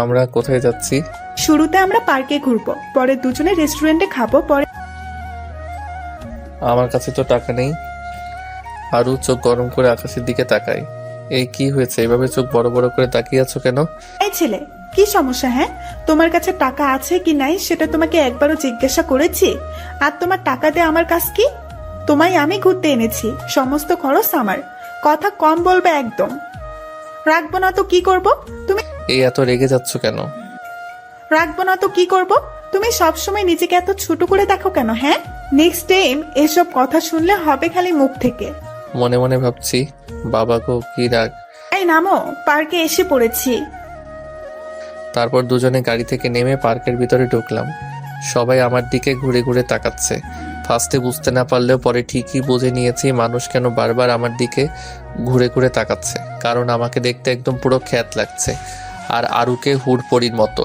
আমরা কোথায় যাচ্ছি? শুরুতে আমরা পার্কে ঘুরবো, পরে দুজনে রেস্টুরেন্টে খাবো, পরে আমার কাছে তো টাকা নেই। আরু চোখ গরম করে আকাশের দিকে তাকায়। এই কি হয়েছে, এভাবে চোখ বড় বড় করে তাকিয়ে আছো কেন? এই ছেলে, কি সমস্যা? হ্যাঁ, তোমার কাছে টাকা আছে কি নাই সেটা তোমাকে একবারও জিজ্ঞাসা করেছি? আর তোমার টাকা দিয়ে আমার কাজ কি? তোমায় আমি ঘুরতে এনেছি, সমস্ত খরচ আমার। কথা কম বলবে একদম। রাখবো না তো কি করব? তুমি এই এত রেগে যাচ্ছ কেন? রাখবো না তো কি করব? তুমি সবসময় নিজেকে এত ছোট করে দেখো কেন? হ্যাঁ, নেক্সট টাইম এসব কথা শুনলে হবে খালি মুখ থেকে। মনে মনে ভাবছি, বাবা গো কি রাগ। এই নামো, পার্কে এসে পড়েছি। তারপর দুজনে গাড়ি থেকে নেমে পার্কের ভিতরে ঢুকলাম। সবাই আমার দিকে ঘুরে ঘুরে তাকাচ্ছে। ফার্স্টে বুঝতে না পারলেও পরে ঠিকই বুঝে নিয়েছি মানুষ কেন বারবার আমার দিকে ঘুরে ঘুরে তাকাচ্ছে। কারণ আমাকে দেখতে একদম পুরো খ্যাত লাগছে। আর আরুকে হুড়পড়ির মতো।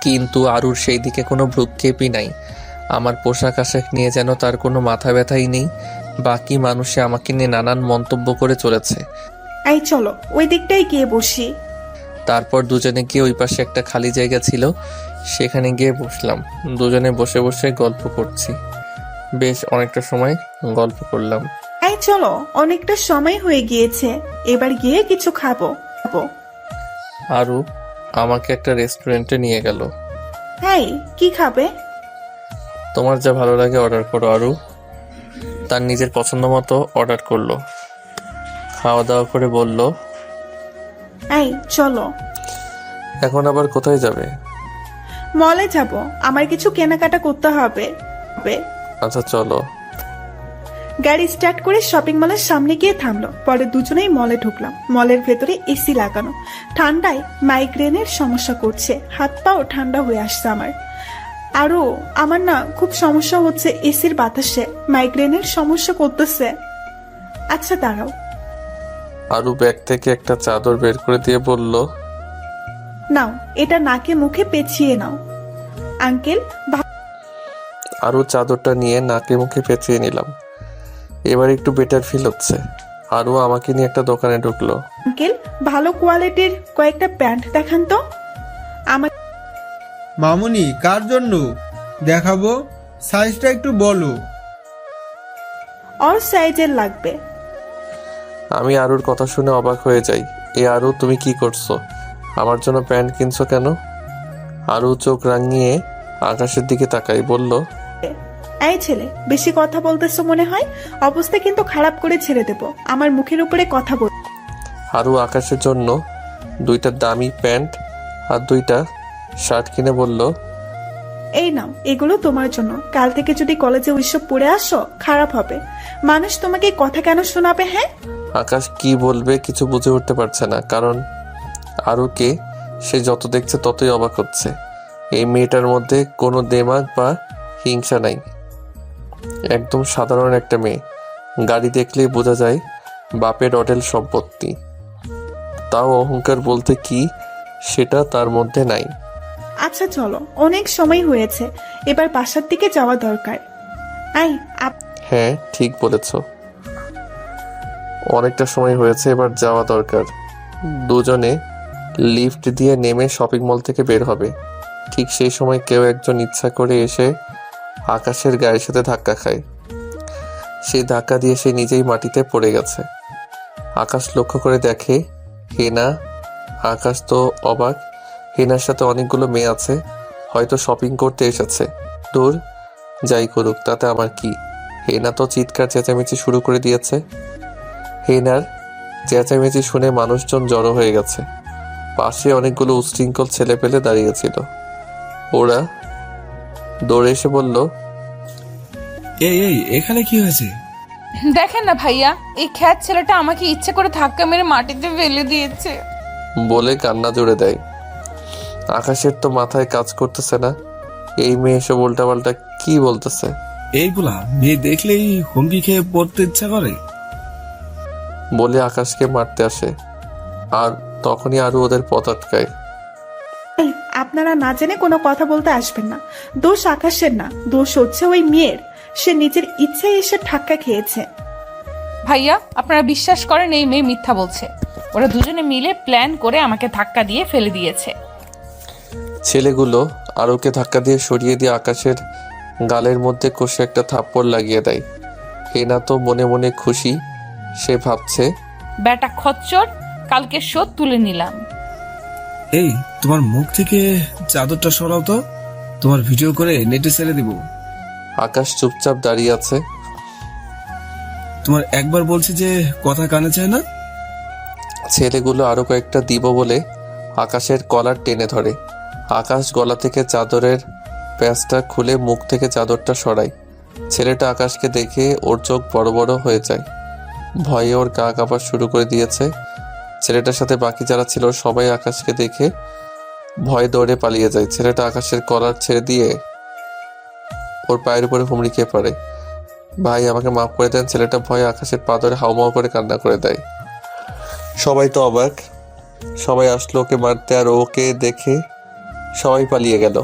কিন্তু আরুর সেই দিকে কোনো ভ্রুক্ষেপই নাই। আমার পোশাক আশাক নিয়ে যেন তার কোনো মাথা ব্যথাই নেই। বাকি মানুষে আমাকে নিয়ে নানান মন্তব্য করে চলেছে। এই চলো ওই দিকটাই গিয়ে বসি। তারপর দুজনে গিয়ে ওই পাশে একটা খালি জায়গা ছিল, সেখানে গিয়ে বসলাম। দুজনে বসে বসে গল্প করছি। বেশ অনেকটা সময় গল্প করলাম। এই চলো, অনেকটা সময় হয়ে গিয়েছে, এবার গিয়ে কিছু খাবো। আরু আমাকে একটা রেস্টুরেন্টে নিয়ে গেল। এই কি খাবে? তোমার যা ভালো লাগে অর্ডার করো। আরু তার নিজের পছন্দ মতো অর্ডার করলো। খাওয়া দাওয়া করে বলল, এই চলো। এখন আবার কোথায় যাবে? মলে যাব, আমার কিছু কেনাকাটা করতে হবে। আচ্ছা চলো। গাড়ি স্টার্ট করে শপিং মলের সামনে গিয়ে থামলো। পরে দুজনেই মলে ঢুকলাম। মলের ভেতরে এসি লাগানো, ঠান্ডায় মাইগ্রেনের সমস্যা করছে, হাত পাও ঠান্ডা হয়ে আসছে আমার। আরও আমার না খুব সমস্যা হচ্ছে এসির বাতাসে, মাইগ্রেনের সমস্যা করতেছে। আচ্ছা দাঁড়াও। আরু ব্যাগ থেকে একটা চাদর বের করে দিয়ে বলল, নাও, এটা নাকে মুখে পেঁচিয়ে নাও। আঙ্কেল আরু চাদরটা নিয়ে নাকে মুখে পেঁচিয়ে নিলাম। এবার একটু বেটার ফিল হচ্ছে। আরু আমাকে নিয়ে একটা দোকানে ঢুকলো। আঙ্কেল ভালো কোয়ালিটির কয়েকটা প্যান্ট দেখান তো আমার। মামুনি কার জন্য দেখাবো? সাইজটা একটু বলো। অর সাইজের লাগবে। আমি আরুর কথা শুনে অবাক হয়ে যাই। এ আরু, তুমি কি করছো? আমার জন্য প্যান্ট কিনছো কেন? আরু চোখ রাঙিয়ে আকাশের দিকে তাকাই, বলল, এই ছেলে, বেশি কথা বলতেছো মনে হয়, অবস্থা কিন্তু খারাপ করে ছেড়ে দেব। আমার মুখের উপরে কথা বল। আরু আকাশের জন্য দুইটা দামি প্যান্ট আর দুইটা শার্ট কিনে বলল, এই নাও, এগুলো তোমার জন্য। কাল থেকে যদি কলেজে ওইসব পড়ে আসো খারাপ হবে। মানুষ তোমাকে কথা কেন শোনাবে? হ্যাঁ, আকাশ কি বলবে কিছু বুঝে উঠতে পারছে না, কারণ আরুকে সে যত দেখছে ততই অবাক হচ্ছে। এই মেয়েটার মধ্যে কোনো দেমাগ বা হিংসা নাই, একদম সাধারণ একটা মেয়ে। গাড়ি দেখলেই বোঝা যায় বাপের অঢেল সম্পত্তি, তাও অহংকার বলতে কি সেটা তার মধ্যে নাই। আচ্ছা চলো, অনেক সময় হয়েছে, এবার বাসার দিকে যাওয়া দরকার। আই হ্যাঁ ঠিক বলেছ, অনেকটা সময় হয়েছে, এবার যাওয়া দরকার। দুজনে লিফট দিয়ে নেমে শপিং মল থেকে বের হবে। ঠিক সেই সময় কেউ একজন ইচ্ছা করে এসে আকাশের গায়ের সাথে ধাক্কা খায়। সেই ধাক্কা দিয়ে সে নিজেই মাটিতে পড়ে গেছে। আকাশ লক্ষ্য করে দেখে হেনা। আকাশ তো অবাক, হেনার সাথে অনেকগুলো মেয়ে আছে, হয়তো শপিং করতে এসেছে। দূর, যাই করুক তাতে আমার কি। হেনা তো চিৎকার চেঁচামেচি শুরু করে দিয়েছে। হেনার চেঁচামেচি শুনে মানুষজন জড়ো হয়ে গেছে। পাশে অনেকগুলো উশৃঙ্খল ছেলে পেলে দাঁড়িয়েছিল। ওরা দৌড়ে এসে বলল, এই এখানে কি হয়েছে? দেখেন না ভাইয়া, এই খ্যাত ছেলেটা আমাকে ইচ্ছে করে ধাক্কা মেরে মাটিতে ফেলে দিয়েছে। বলে কান্না জুড়ে দেয়। আকাশের তো মাথায় কাজ করতেছে না, এই মেয়ে এসব উল্টাপাল্টা কি বলতেছে। এইগুলা মেয়ে দেখলেই হুমকি খেয়ে পড়তে ইচ্ছা করে বলে আকাশকে মারতে আসে, আর তখনই আরো ওদের পথ আটকায়। এই, আপনারা না জেনে কোনো কথা বলতে আসবেন না। দোষ আকাশের না, দোষ হচ্ছে ওই মেয়ের। সে নিজের ইচ্ছায় এসে ধাক্কা খেয়েছে। ভাইয়া আপনারা বিশ্বাস করেন এই মেয়ে মিথ্যা বলছে। ওরা দুজনে মিলে প্ল্যান করে আমাকে ধাক্কা দিয়ে ফেলে দিয়েছে। ছেলেগুলো আরোকে ধাক্কা দিয়ে সরিয়ে দিয়ে আকাশের গালের মধ্যে কষে একটা থাপ্পড় লাগিয়ে দেয়। হেনা তো মনে মনে খুশি, সে ভাবছে, ব্যাটা খচ্চর, কালকে শোধ তুলে নিলাম। এই তোমার মুখ থেকে চাদরটা সরাও তো, তোমার ভিডিও করে নেটে ছেড়ে দিব। আকাশ চুপচাপ দাঁড়িয়ে আছে। তোমার একবার বলছি যে কথা কানে চায় না। ছেলেগুলো আরো কয়েকটা দিব বলে আকাশের কলার টেনে ধরে। আকাশ গলা থেকে চাদরের প্যাঁচটা খুলে মুখ থেকে চাদরটা সরায়। ছেলেটা আকাশকে দেখে ওর চোখ বড় বড় হয়ে যায়। ভয়ে ওর গা কাঁপা শুরু করে দিয়েছে। ছেলেটার সাথে বাকি যারা ছিল সবাই আকাশকে দেখে ভয়ে দৌড়ে পালিয়ে যায়। ছেলেটা আকাশের কলার ছেড়ে দিয়ে ওর পায়ের উপরে হুমড়ি খেয়ে পড়ে। ভাই আমাকে মাফ করে দেন। ছেলেটা ভয়ে আকাশের পা ধরে হাউমাউ করে কান্না করে দেয়। সবাই তো অবাক, সবাই আসলো ওকে মারতে, আর ওকে দেখে সবাই পালিয়ে গেল।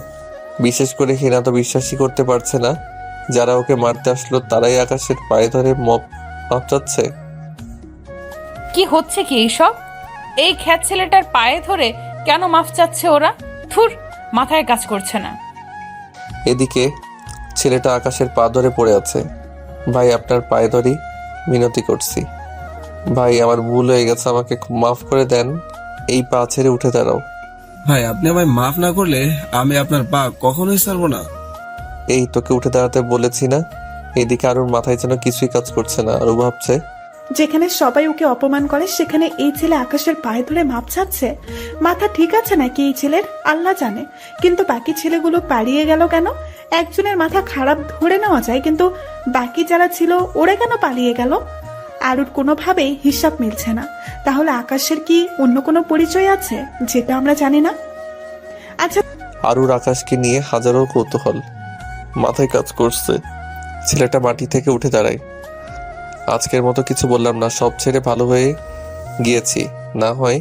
বিশেষ করে হেনা তো বিশ্বাসই করতে পারছে না যারা ওকে মারতে আসলো তারাই আকাশের পায়ে ধরে মাপ চাচ্ছে। কি হচ্ছে কি এইসব? এই খ্যাত ছেলেটার পায়ে ধরে কেন মাফ চাচ্ছে ওরা? থুর, মাথায় কাজ করছে না। এদিকে ছেলেটা আকাশের পা ধরে পড়ে আছে। ভাই আপনার পায়ে ধরি, মিনতি করছি ভাই, আমার ভুল হয়ে গেছে, আমাকে মাফ করে দেন, এই পা ছেড়ে উঠে দাঁড়াও। ভাই আপনি আমায় মাফ না করলে আমি আপনার পা কখনোই ছাড়বো না। এই তোকে উঠে দাঁড়াতে বলেছি না? এদিকে আরুর মাথায় যেন কিছুই কাজ করছে না। আরু ভাবছে যেখানে সবাই ওকে অপমান করে সেখানে এই ছেলে আকাশের পায়ে ধরে মাপ চাচ্ছে। মাথা ঠিক আছে নাকি এই ছেলের আল্লাহ জানে, কিন্তু বাকি ছেলেগুলো পালিয়ে গেল কেন? একজনের মাথা খারাপ ধরে নেওয়া যায়, কিন্তু বাকি যারা ছিল ওরা কেন পালিয়ে গেল? আরুর কোনোভাবেই হিসাব মিলছে না। তাহলে আকাশের কি অন্য কোনো পরিচয় আছে যেটা আমরা জানি না? আচ্ছা, আরুর আকাশকে নিয়ে হাজারো কৌতূহল মাথায় কাজ করছে। ছেলেটা মাটি থেকে উঠে দাঁড়ায়। আজকের মতো কিছু বললাম না, সব ছেড়ে ভালো হয়ে গিয়েছি। না হয়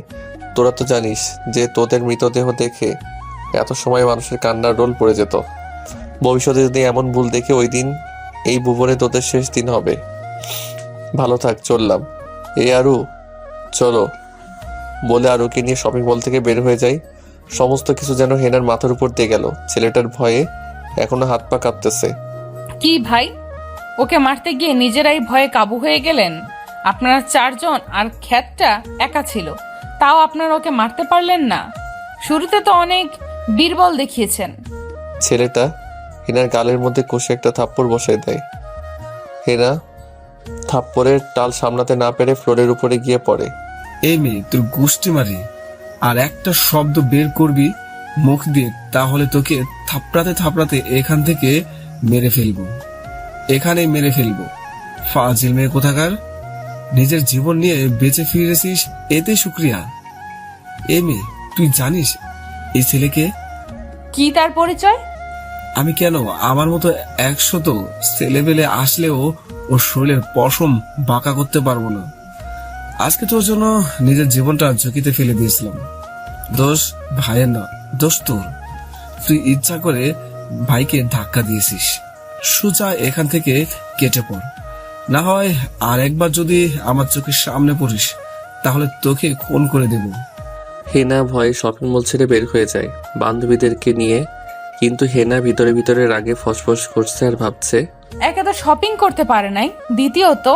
তোরা তো জানিস যে তোদের মৃতদেহ দেখে এত সময় মানুষের কান্নার রোল পড়ে যেত। ভবিষ্যতে যদি এমন ভুল দেখে ওই দিন এই ভুবনে তোদের শেষ দিন হবে। ভালো থাক, চললাম। এই আরু চলো বলে আরুকে নিয়ে শপিং মল থেকে বের হয়ে যাই। সমস্ত কিছু যেন হেনার মাথার উপর দিয়ে গেল। ছেলেটার ভয়ে এখনো হাত পা কাঁপতেছে। কি ভাই, ওকে মারতে গিয়ে নিজেরাই ভয়ে কাবু হয়ে গেলেন? আপনারা 4 জন আর খ্যাতটা একা ছিল, তাও আপনারা ওকে মারতে পারলেন না? শুরুতে তো অনেক বীরবল দেখিয়েছেন। ছেলেটা হেনার গালের মধ্যে কষে একটা থাপ্পড় বসায় দেয়। হেনা থাপ্পড়ের টাল সামলাতে না পেরে ফ্লোরের উপরে গিয়ে পড়ে। এই মেয়ে তোর গোষ্ঠী মারি, আর একটা শব্দ বের করবি মুখ দিয়ে তাহলে তোকে থাপড়াতে থাপড়াতে এখান থেকে মেরে ফেলবো, এখানেই মেরে ফেলবো। ফাজিল মেয়ে কোথাকার, নিজের জীবন নিয়ে বেঁচে ফিরেছিস এতে শুক্রিয়া। এ মেয়ে তুই জানিস এই ছেলেকে? কি তার পরিচয়? আমি কেন, আমার মতো 100 ছেলেবেলে আসলেও ওর শরীরের পশম বাঁকা করতে পারবো না। আজকে তোর জন্য নিজের জীবনটা ঝুঁকিতে ফেলে দিয়েছিলাম। দোষ ভাইয়ের না, দোষ তোর। তুই ইচ্ছা করে ভাইকে ধাক্কা দিয়েছিস। সোজা এখান থেকে কেটে পড়, না হয় আর একবার যদি আমার চোখের সামনে পড়িস তাহলে তোকে খুন করে দেব। হেনা ভয়ে শপিং মল ছেড়ে বের হয়ে যায় বান্ধবীদেরকে নিয়ে। কিন্তু হেনা ভিতরে ভিতরে রাগে ফসফস করছে আর ভাবছে, একে তো শপিং করতে পারে নাই, দ্বিতীয়ত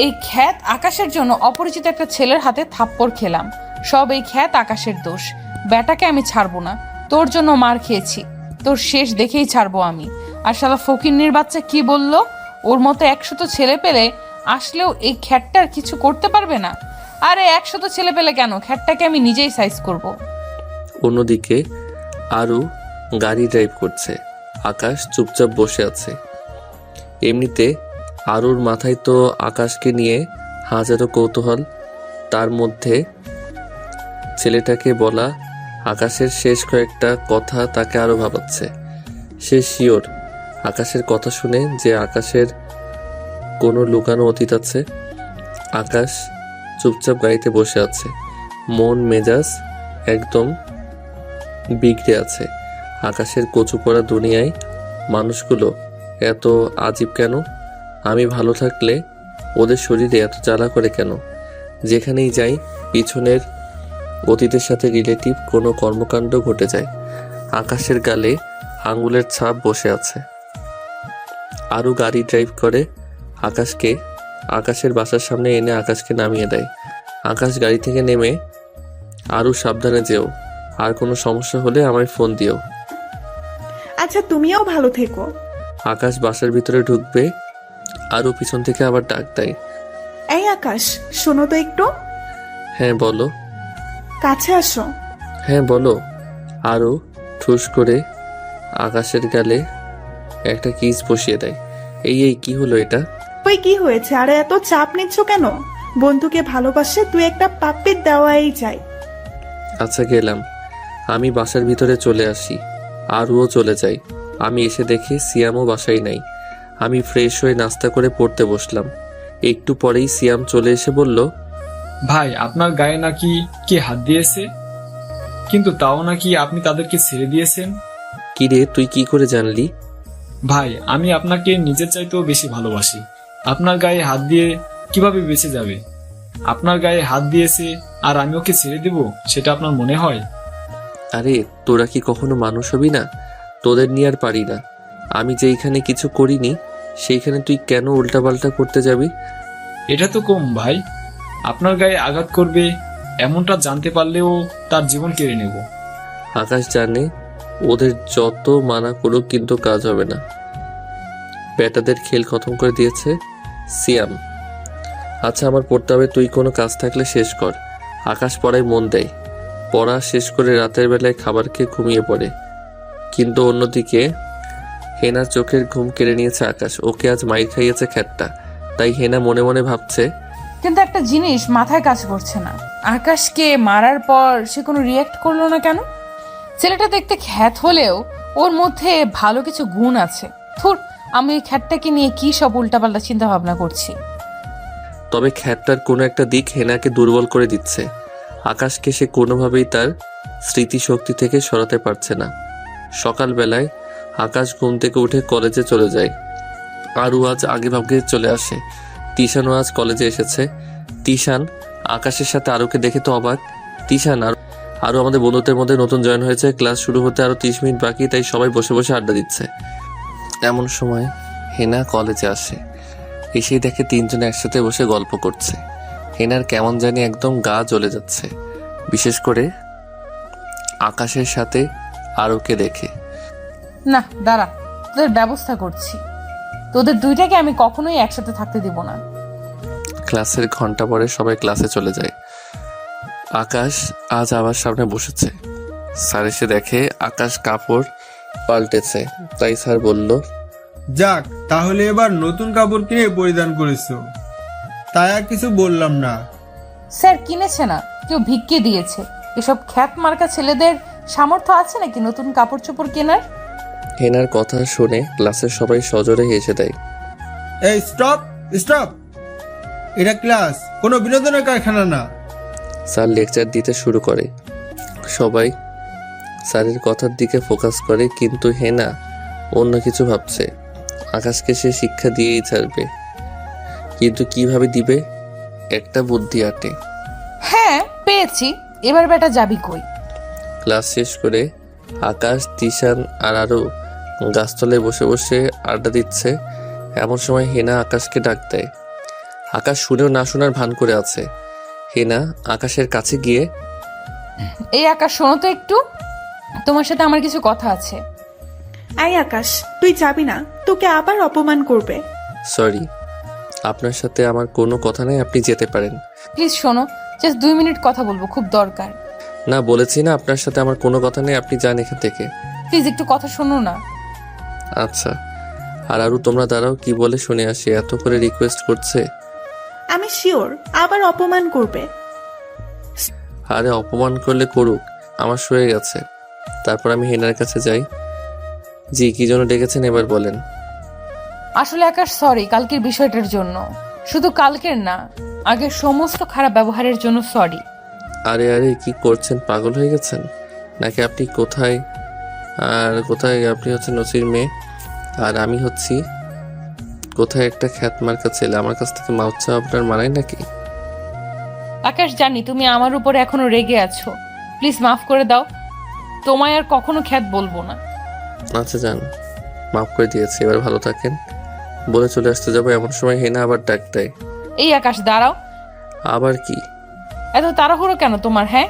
এই খ্যাত আকাশের জন্য অপরিচিত একটা ছেলের হাতে থাপ্পড় খেলাম। সব এই খ্যাত আকাশের দোষ। বেটাকে আমি ছাড়বো না, তোর জন্য মার খেয়েছি, তোর শেষ দেখেই ছাড়বো আমি। আর শালা ফকিন্নির বাচ্চা কি বলল, ওর মতো 100 ছেলে পেলে আসলেও এই খ্যাতটার কিছু করতে পারবে না। আরে 100 ছেলে পেলে কেন, খ্যাতটাকে আমি নিজেই সাইজ করব। অন্যদিকে আরু গাড়ি ড্রাইভ করছে, আকাশ চুপচাপ বসে আছে। এমনিতে আরুর মাথায় তো আকাশকে নিয়ে হাজারো কৌতূহল, তার মধ্যে ছেলেটাকে বলা আকাশের শেষ কয়েকটা কথা তাকে আরো ভাবাচ্ছে। সে শিওর আকাশের কথা শুনে যে আকাশের কোনো লুকানো অতীত আছে। আকাশ চুপচাপ গাড়িতে বসে আছে, মন মেজাজ একদম বিগড়ে আছে। আকাশের কচু পড়া দুনিয়ায় মানুষগুলো এত আজীব কেন? আমি ভালো থাকলে ওদের শরীরে এত জ্বালা করে কেন? যেখানেই যাই পিছনের অতীতের সাথে রিলেটিভ কোনো কর্মকাণ্ড ঘটে যায়। আকাশের গালে আঙ্গুলের ছাপ বসে আছে। আরও গাড়ি ড্রাইভ করে আকাশের বাসার সামনে এনে আকাশকে নামিয়ে দেয়। আকাশ গাড়ি থেকে নেমে, আরও সাবধানে যেও, আর কোনো সমস্যা হলে আমায় ফোন দিও। আচ্ছা তুমিও ভালো থেকো। আকাশ বাসার ভিতরে ঢুকবে, আরও পিছন থেকে আবার ডাক দেয়, এই আকাশ শোনো তো একটু। হ্যাঁ বলো। কাছে আসো। হ্যাঁ বলো। আরও ঠুস করে আকাশের গালে একটা কিস বসিয়ে দেয়। এই কি হলো এটা? ওই কি হয়েছে? আরে এত চাপ নিচ্ছ কেন? বন্ধুকে ভালোবাসে তুই একটা পাপ্পির দেওয়াই চাই। আচ্ছা গেলাম। আমি বাসার ভিতরে চলে আসি, আরও চলে যাই। আমি এসে দেখি সিয়ামও বাসায় নাই। আমি ফ্রেশ হয়ে নাস্তা করে পড়তে বসলাম। একটু পরেই সিয়াম চলে এসে বলল, ভাই আপনার গায়ে নাকি কে হাত দিয়েছে, কিন্তু তাও নাকি আপনি তাদেরকে ছেড়ে দিয়েছেন। কি রে, তুই কি করে জানলি? ভাই আমি আপনাকে নিজের চাইতেও বেশি ভালোবাসি। আপনার গায়ে হাত দিয়ে কিভাবে বেঁচে যাবে? আপনার গায়ে হাত দিয়েছে আর আমি ওকে ছেড়ে দেব, সেটা আপনার মনে হয়? আরে তোরা কি কখনো মানুষ হবি না? তোদের নিয়ে আর পারি না। আমি যেইখানে কিছু করিনি সেইখানে তুই কেন উল্টাপাল্টা করতে যাবি? এটা তো কম ভাই, আপনার গায়ে আঘাত করবে এমনটা জানতে পারলেও তার জীবন কেড়ে নেব। আকাশ জানে ওদের যত মানা করুক কিন্তু কাজ হবে না। বেটাদের খেল খতম করে দিয়েছে সিয়াম। আচ্ছা আমার পড়তে হবে, তুই কোনো কাজ থাকলে শেষ কর। আকাশ পড়ায় মন দেয়, পড়া শেষ করে রাতের বেলায় খাবার খেয়ে ঘুমিয়ে পড়ে। কিন্তু অন্যদিকে হেনার চোখের ঘুম কেড়ে নিয়েছে আকাশ। ওকে আজ মাইর খাইয়েছে খ্যাটটা, তাই হেনা মনে মনে ভাবছে কিন্তু একটা জিনিস মাথায় কাজ করছে না, আকাশকে মারার পর সে কোনো রিয়াক্ট করলো না কেন? ছেলেটা দেখতে খ্যাত হলেও ওর মধ্যে ভালো কিছু গুণ আছে। থুর, আমি ওই খ্যাতটাকে নিয়ে কি সব উল্টাপাল্টা চিন্তা ভাবনা করছি। তবে খ্যাটটার কোনো একটা দিক হেনাকে দুর্বল করে দিচ্ছে। আকাশকে সে কোনোভাবেই তার স্মৃতিশক্তি থেকে সরাতে পারছে না। সকালবেলায় আকাশ ঘুম থেকে উঠে কলেজে চলে যায়। আরও আজ আগে ভাগে চলে আসে। তিশানও আজ কলেজে এসেছে। তিশান আকাশের সাথে আরুকে দেখে তো অবাক। তিশান আরও আমাদের বন্ধুত্বের মধ্যে নতুন জয়েন হয়েছে, ক্লাস শুরু হতে আরও 30 মিনিট বাকি, তাই সবাই বসে বসে আড্ডা দিচ্ছে। এমন সময় হেনা কলেজে আসে। এসেই দেখে তিনজনে একসাথে বসে গল্প করছে। হেনার কেমন জানি একদম গা জ্বলে যাচ্ছে, বিশেষ করে আকাশের সাথে আরুকে দেখে। না দাঁড়া, তোদের ব্যবস্থা করছি। তোদের দুইটাকে আমি কখনোই একসাথে থাকতে দিব না। ক্লাসের ঘন্টা পরে সবাই ক্লাসে চলে যায়। আকাশ আজ আবার সামনে বসেছে। স্যার এসে দেখে আকাশ কাপড় পাল্টেছে, তাই স্যার বলল, যাক, তাহলে এবার নতুন কাপড় কিনে পরিধান করেছো, তাই আর কিছু বললাম না। স্যার কিনেছে না, কেউ ভিক্ষে দিয়েছে। এসব খ্যাত মার্কা ছেলেদের সামর্থ্য আছে নাকি নতুন কাপড় চোপড় কেনার? হেনার কথা শুনে ক্লাসের সবাই সজোরে হেসে দেয়। এই স্টপ স্টপ, এটা ক্লাস, কোনো বিনোদনের কারখানা না। স্যার লেকচার দিতে শুরু করে। সবাই স্যারের কথার দিকে ফোকাস করে, কিন্তু হেনা অন্য কিছু ভাবছে। আকাশকে সে শিক্ষা দিয়েই ছাড়বে, কিন্তু কিভাবে দিবে একটা বুদ্ধি আটে। হ্যাঁ পেয়েছি, এবার বেটা যাবি কই? ক্লাস শেষ করে আকাশ, তিশান আর আরও গাছতলায় বসে বসে আড্ডা দিচ্ছে। এমন সময় হেনা আকাশকে ডাক দেয়। আকাশ শুনেও না শোনার ভান করে আছে। হেনা আকাশের কাছে গিয়ে, এই আকাশ শোনো তো একটু, তোমার সাথে আমার কিছু কথা আছে। আই আকাশ, তুই যাবি না, তোকে আবার অপমান করবে। সরি, আপনার সাথে আমার কোনো কথা নেই, আপনি যেতে পারেন। প্লিজ শোনো, জাস্ট 2 মিনিট কথা বলবো, খুব দরকার। না বলেছি না আপনার সাথে আমার কোনো কথা নেই, আপনি যান এখান থেকে। প্লিজ একটু কথা শোনো না। আচ্ছা, আর আরও তোমরা দাঁড়াও, কি বলে শুনে আসি, এত করে রিকোয়েস্ট করছে। আমি শিওর আবার অপমান করবে। আরে অপমান করলে করুক, আমার সয়ে গেছে। তারপর আমি হেনার কাছে যাই। জি, কি জন্য ডেকেছেন এবার বলেন। আসলে আকাশ সরি কালকের বিষয়টার জন্য, শুধু কালকের না, আগের সমস্ত খারাপ ব্যবহারের জন্য সরি। আরে আরে কি করছেন, পাগল হয়ে গেছেন নাকি? আপনি কোথায় আর কোথায়? আপনি হচ্ছেন নসির মেয়ে আর আমি হচ্ছি কোথায় একটা খ্যাত মার্কা ছেলে। আমার কাছ থেকে মাপ চাওয়া আপনার মানায় নাকি? আকাশ জানি তুমি আমার উপরে এখনো রেগে আছো, প্লিজ মাফ করে দাও। তোমায় আর কখনো খ্যাত বলবো না। আচ্ছা যান, মাফ করে দিয়েছি, এবার ভালো থাকেন। বলে চলে আসতে যাবো, এমন সময় হেনা আবার ডাক দেয়। এই আকাশ দাঁড়াও। আবার কি? এত তাড়াহুড়ো কেন তোমার? হ্যাঁ,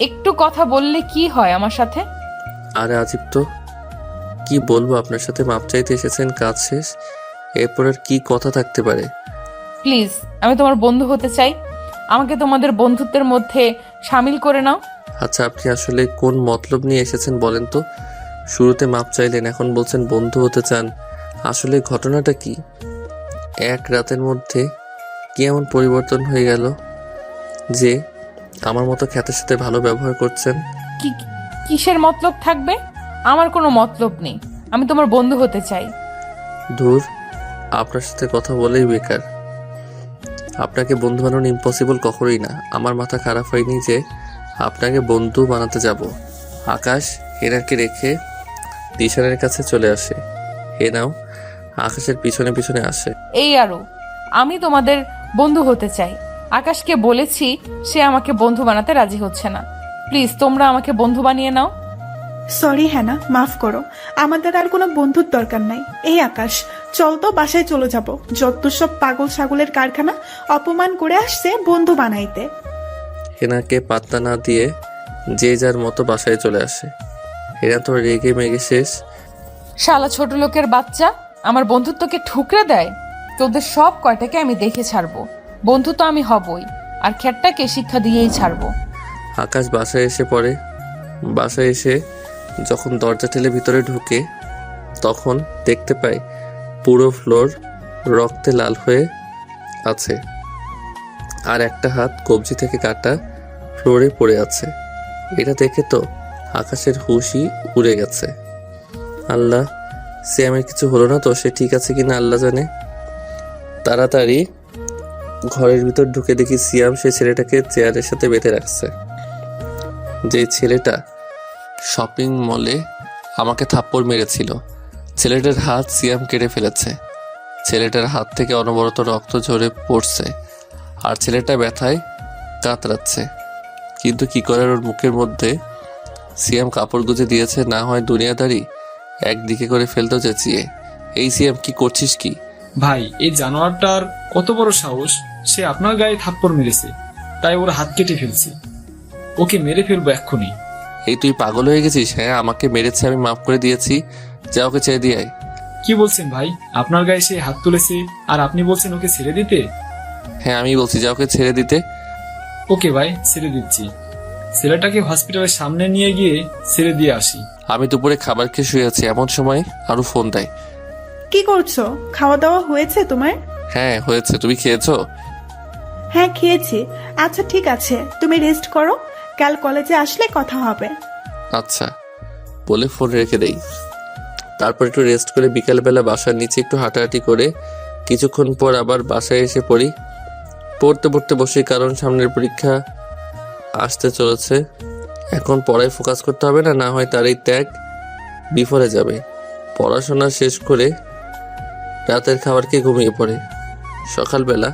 একটু কথা বললে কি হয় আমার সাথে? আরে আজিব তো, কি বলবো আপনার সাথে? মাপ চাইতে এসেছেন, কাজ শেষ, এরপর আর কি কথা থাকতে পারে? প্লিজ, আমি তোমার বন্ধু হতে চাই, আমাকে তোমাদের বন্ধুত্বের মধ্যে সামিল করে নাও। আচ্ছা আপনি আসলে কোন মতলব নিয়ে এসেছেন বলেন তো? শুরুতে মাপ চাইলেন, এখন বলছেন বন্ধু হতে চান। আসলে ঘটনাটা কি? এক রাতের মধ্যে কি এমন পরিবর্তন হয়ে গেল যে আমার মতো খ্যাতের সাথে ভালো ব্যবহার করছেন? কিসের মতলব থাকবে? আমার কোনো মতলব নেই, আমি তোমার বন্ধু হতে চাই। দূর, আপনার সাথে কথা বলেই বেকার। আপনাকে বন্ধু বানানো ইম্পসিবল কখনোই না। আমার মাথা খারাপ হয়নি যে আপনাকে বন্ধু বানাতে যাব। আকাশ হেনাকে রেখে তিশানের কাছে চলে আসে। হেনাও আকাশের পিছনে পিছনে আসে। এই আরু, আমি তোমাদের বন্ধু হতে চাই। আকাশকে বলেছি, সে আমাকে বন্ধু বানাতে রাজি হচ্ছে না। প্লিজ তোমরা আমাকে বন্ধু বানিয়ে নাও। সরি হ্যানা, মাফ করো, আমাদের আর কোনো বন্ধুর দরকার নাই। এই আকাশ, চল তো বাসায় চলে যাব। যত সব পাগল ছাগলের কারখানা, অপমান করে আসছে বন্ধু বানাইতে। হেনাকে পাত্তা না দিয়ে যে যার মতো বাসায় চলে আসে। হেনা তো রেগে মেগে শেষ। শালা ছোট লোকের বাচ্চা আমার বন্ধুত্বকে ঠুকরে দেয়। তোদের সব কয়টাকে আমি দেখে ছাড়বো। বন্ধু তো আমি হবই, আর খ্যাটটাকে শিক্ষা দিয়েই ছাড়বো। আকাশ বাসায় এসে পড়ে। বাসায় এসে যখন দরজা ঠেলে ভিতরে ঢুকে, তখন দেখতে পায় পুরো ফ্লোর রক্তে লাল হয়ে আছে, আর একটা হাত কবজি থেকে কাটা ফ্লোরে পড়ে আছে। এটা দেখে তো আকাশের হুশই উড়ে গেছে। আল্লাহ, সিয়ামের কিছু হলো না তো? সে ঠিক আছে কিনা আল্লাহ জানে। তাড়াতাড়ি ঘরের ভিতর ঢুকে দেখি সিয়াম সে ছেলেটাকে চেয়ারের সাথে বেঁধে রাখছে। যে ছেলেটা শপিং মলে আমাকে থাপ্পড় মেরেছিল, ছেলেটার হাত সিয়াম কেটে ফেলেছে। ছেলেটার হাত থেকে অনবরত রক্ত ঝরে পড়ছে, আর ছেলেটা ব্যথায় কাতরাচ্ছে। কিন্তু কি করার, ওর মুখের মধ্যে সিয়াম কাপড় গুঁজে দিয়েছে। না হয় দুনিয়াদারি একদিকে করে ফেলতো চেঁচিয়ে। এই সিয়াম, কি করছিস কি? ভাই, এই জানোয়ারটার কত বড় সাহস! সে আপনার গায়ে থাপ্পড় মেরেছে, তাই ওর হাত কেটে ফেলছি। ওকে মেরে ফেলবো এক্ষুনি। এই তুই পাগল হয়ে গেছিস? হ্যাঁ, আমাকে মেরেছে, আমি মাফ করে দিয়েছি, যা ওকে ছেড়ে দিয়ে আয়। কি বলছেন ভাই? আপনার গায়ে সে হাত তুলেছে আর আপনি বলছেন ওকে ছেড়ে দিতে? হ্যাঁ, আমি বলছি যা ওকে ছেড়ে দিতে। ওকে ভাই, ছেড়ে দিচ্ছি। ছেলেটাকে হসপিটালের সামনে নিয়ে গিয়ে ছেড়ে দিয়ে আসি। আমি দুপুরে খাবার খেয়ে শুয়ে আছি, এমন সময় আরো ফোন দেয়। কি করছো? খাওয়া দাওয়া হয়েছে তোমার? হ্যাঁ হয়েছে, তুমি খেয়েছো? হ্যাঁ খেয়েছি। আচ্ছা ঠিক আছে, তুমি রেস্ট করো, কাল কলেজে আসলে কথা হবে। আচ্ছা বলে ফোন রেখে দেই। তারপর একটু রেস্ট করে বিকালবেলা বাসার নিচে একটু হাঁটাহাঁটি করে কিছুক্ষণ পর আবার বাসায় এসে পড়ি। পড়তে পড়তে বসি, কারণ সামনের পরীক্ষা আসতে চলেছে। এখন পড়ায় ফোকাস করতে হবে, না হয় তার এই ত্যাগ বিফলে যাবে। পড়াশোনা শেষ করে রাতের খাবার খেয়ে ঘুমিয়ে পড়ে। সকালবেলা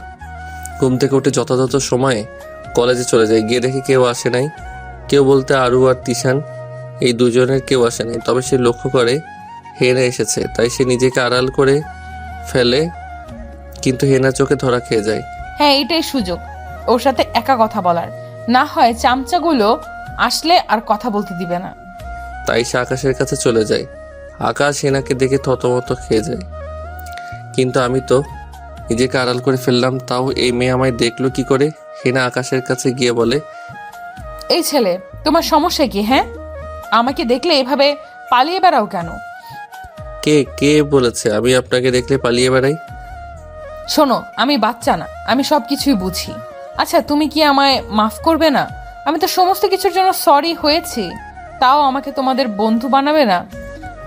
ঘুম থেকে উঠে যথাযথ সময়ে কলেজে চলে যায়। গিয়ে দেখে কেউ আসে নাই। কেউ বলতে আরু আর তিশান, এই দুজনের কেউ আসে নাই। তবে সে লক্ষ্য করে হেনা এসেছে, তাই সে নিজেকে আড়াল করে ফেলে, কিন্তু হেনা চোখে ধরা খেয়ে যায়। হ্যাঁ, এটাই সুযোগ ওর সাথে একা কথা বলার, না হয় চামচাগুলো আসলে আর কথা বলতে দিবে না। তাই সে আকাশের কাছে চলে যায়। আকাশ হেনাকে দেখে থতমত খেয়ে যায়। কিন্তু আমি তো নিজেকে আড়াল করে ফেললাম, তাও এই মেয়ে আমায় দেখলো কি করে? হেনা আকাশের কাছে গিয়ে বলে, এই ছেলে, তোমার সমস্যা কি? হ্যাঁ, আমাকে দেখলে এভাবে পালিয়ে বেড়াও কেন? কে কে বলেছে আমি আপনাকে দেখলে পালিয়ে বেড়াই? শোনো, আমি বাচ্চা না, আমি সব কিছুই বুঝি। আচ্ছা, তুমি কি আমায় মাফ করবে না? আমি তো সমস্ত কিছুর জন্য সরি হয়েছি, তাও আমাকে তোমাদের বন্ধু বানাবে না?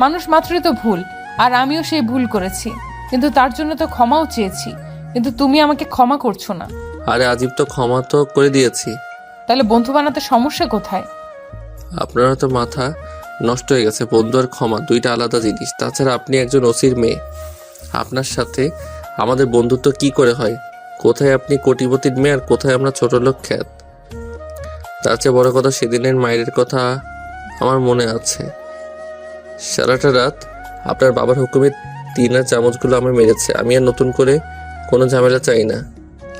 মানুষ মাত্রই তো ভুল, আর আমিও সেই ভুল করেছি, কিন্তু তার জন্য তো ক্ষমাও চেয়েছি, কিন্তু তুমি আমাকে ক্ষমা করছো না। আরে আজিব, তো ক্ষমা তো করে দিয়েছি। তাহলে বন্ধু বানাতে সমস্যা কোথায়? আপনারা তো মাথা নষ্ট হয়ে গেছে। বন্ধু আর ক্ষমা দুইটা আলাদা জিনিস। তাছাড়া আপনি একজন ওসির মেয়ে, আপনার সাথে আমাদের বন্ধুত্ব কি করে হয়? কোথায় আপনি কোটিপতির মেয়ে, আর কোথায় আমরা ছোট লোক খ্যাত? তার চেয়ে বড় কথা, সেদিনের মায়ের কথা আমার মনে আছে। সারাটা রাত আপনার বাবার হুকুমে 3 চামচগুলো আমি মেরেছে। আমি আর নতুন করে কোনো ঝামেলা চাই না,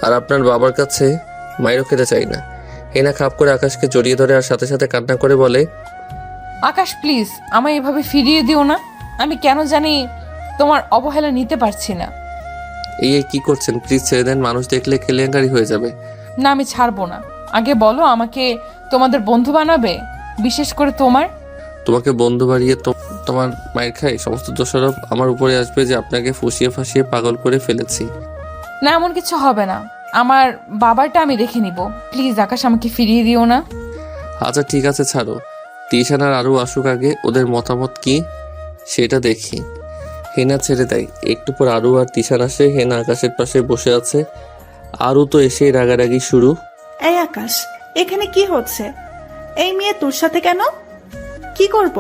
আর আপনার বাবার কাছে মায়েরও খেতে চাই না। হেনা খাপ করে আকাশকে জড়িয়ে ধরে আর সাথে সাথে কান্না করে বলে, আকাশ প্লিজ, আমায় এভাবে ফিরিয়ে দিও না। আমি কেন জানি তোমার অবহেলা নিতে পারছি না। এই কি করছেন? প্লিজ ছেড়ে দেন, মানুষ দেখলে কেলেঙ্কারি হয়ে যাবে। না, আমি ছাড়বো না। আগে বলো, আমাকে তোমাদের বন্ধু বানাবে? বিশেষ করে তোমাকে বন্ধু বাড়িয়ে তোমার মায়ের খাই সমস্ত দোষারোপ আমার উপরে আসবে যে আপনাকে ফুসিয়ে ফাঁসিয়ে পাগল করে ফেলেছি। না, এমন কিছু হবে না। আমার বাবারটা আমি রেখে নিব। প্লিজ আকাশ, আমাকে ফিরিয়ে দিও না। আচ্ছা ঠিক আছে, ছাড়ো। তিশান আর আরও আসুক, আগে ওদের মতামত কি সেটা দেখি। হেনা ছেড়ে দেয়। একটু পর আরু আর তিশান আসে। হেনা আকাশের পাশে বসে আছে, আরও তো এসে রাগারাগি শুরু। এই আকাশ, এখানে কি হচ্ছে? এই মেয়ে তোর সাথে কেন? কি করব?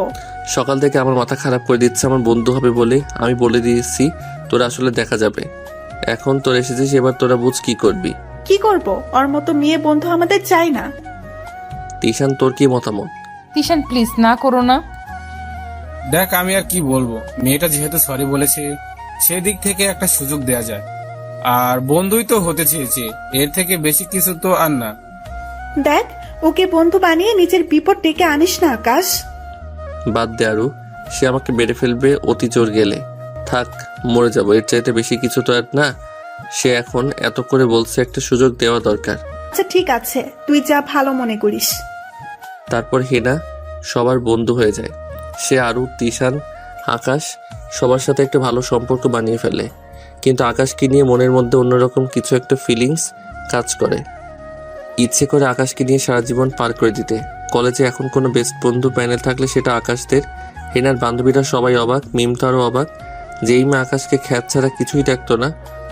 সকাল থেকে আমার মাথা খারাপ করে দিচ্ছে আমার বন্ধু হবে বলে। আমি বলে দিয়েছি তোরা আসলে দেখা যাবে। এখন তোরা এসেছিস, এবার তোরা বুঝ কি করবি। কি করব? ওর মতো মেয়ে বন্ধু আমাদের চাই না। তিশান, তোর কি মতামত? তিশান প্লিজ না করো না। দেখ, আমি আর কি বলবো, মেয়েটা যেহেতু সরি বলেছে সেদিক থেকে একটা সুযোগ দেয়া যায়। আর বন্ধুই তো হতে চেয়েছে, এর থেকে বেশি কিছু তো আর না। দেখ, ওকে বন্ধু বানিয়ে নিজের বিপদ ডেকে আনিস না আকাশ। বাদ দে আরু, সে আমাকে মেরে ফেলবে অতি জোর গেলে। থাক, মরে যাবো, এর চাইতে বেশি কিছু তো আর না। সে এখন এত করে বলছে, একটা সুযোগ দেওয়া দরকার। আচ্ছা ঠিক আছে, তুই যা ভালো মনে করিস। তারপর হেনা সবার বন্ধু হয়ে যায়। সে আরু, তিশান, আকাশ সবার সাথে একটা ভালো সম্পর্ক বানিয়ে ফেলে। কিন্তু আকাশকে নিয়ে মনের মধ্যে অন্যরকম কিছু একটা ফিলিংস কাজ করে। ইচ্ছে করে আকাশকে নিয়ে সারা জীবন পার করে দিতে। কলেজে এখন কোনো বেস্ট বন্ধু প্যানেল থাকলে সেটা আকাশদের। হেনার বান্ধবীরা সবাই অবাক, মিম তো আরও অবাক। যেই মেয়ে আকাশকে খ্যাত ছাড়া কিছুই ডাকতো না,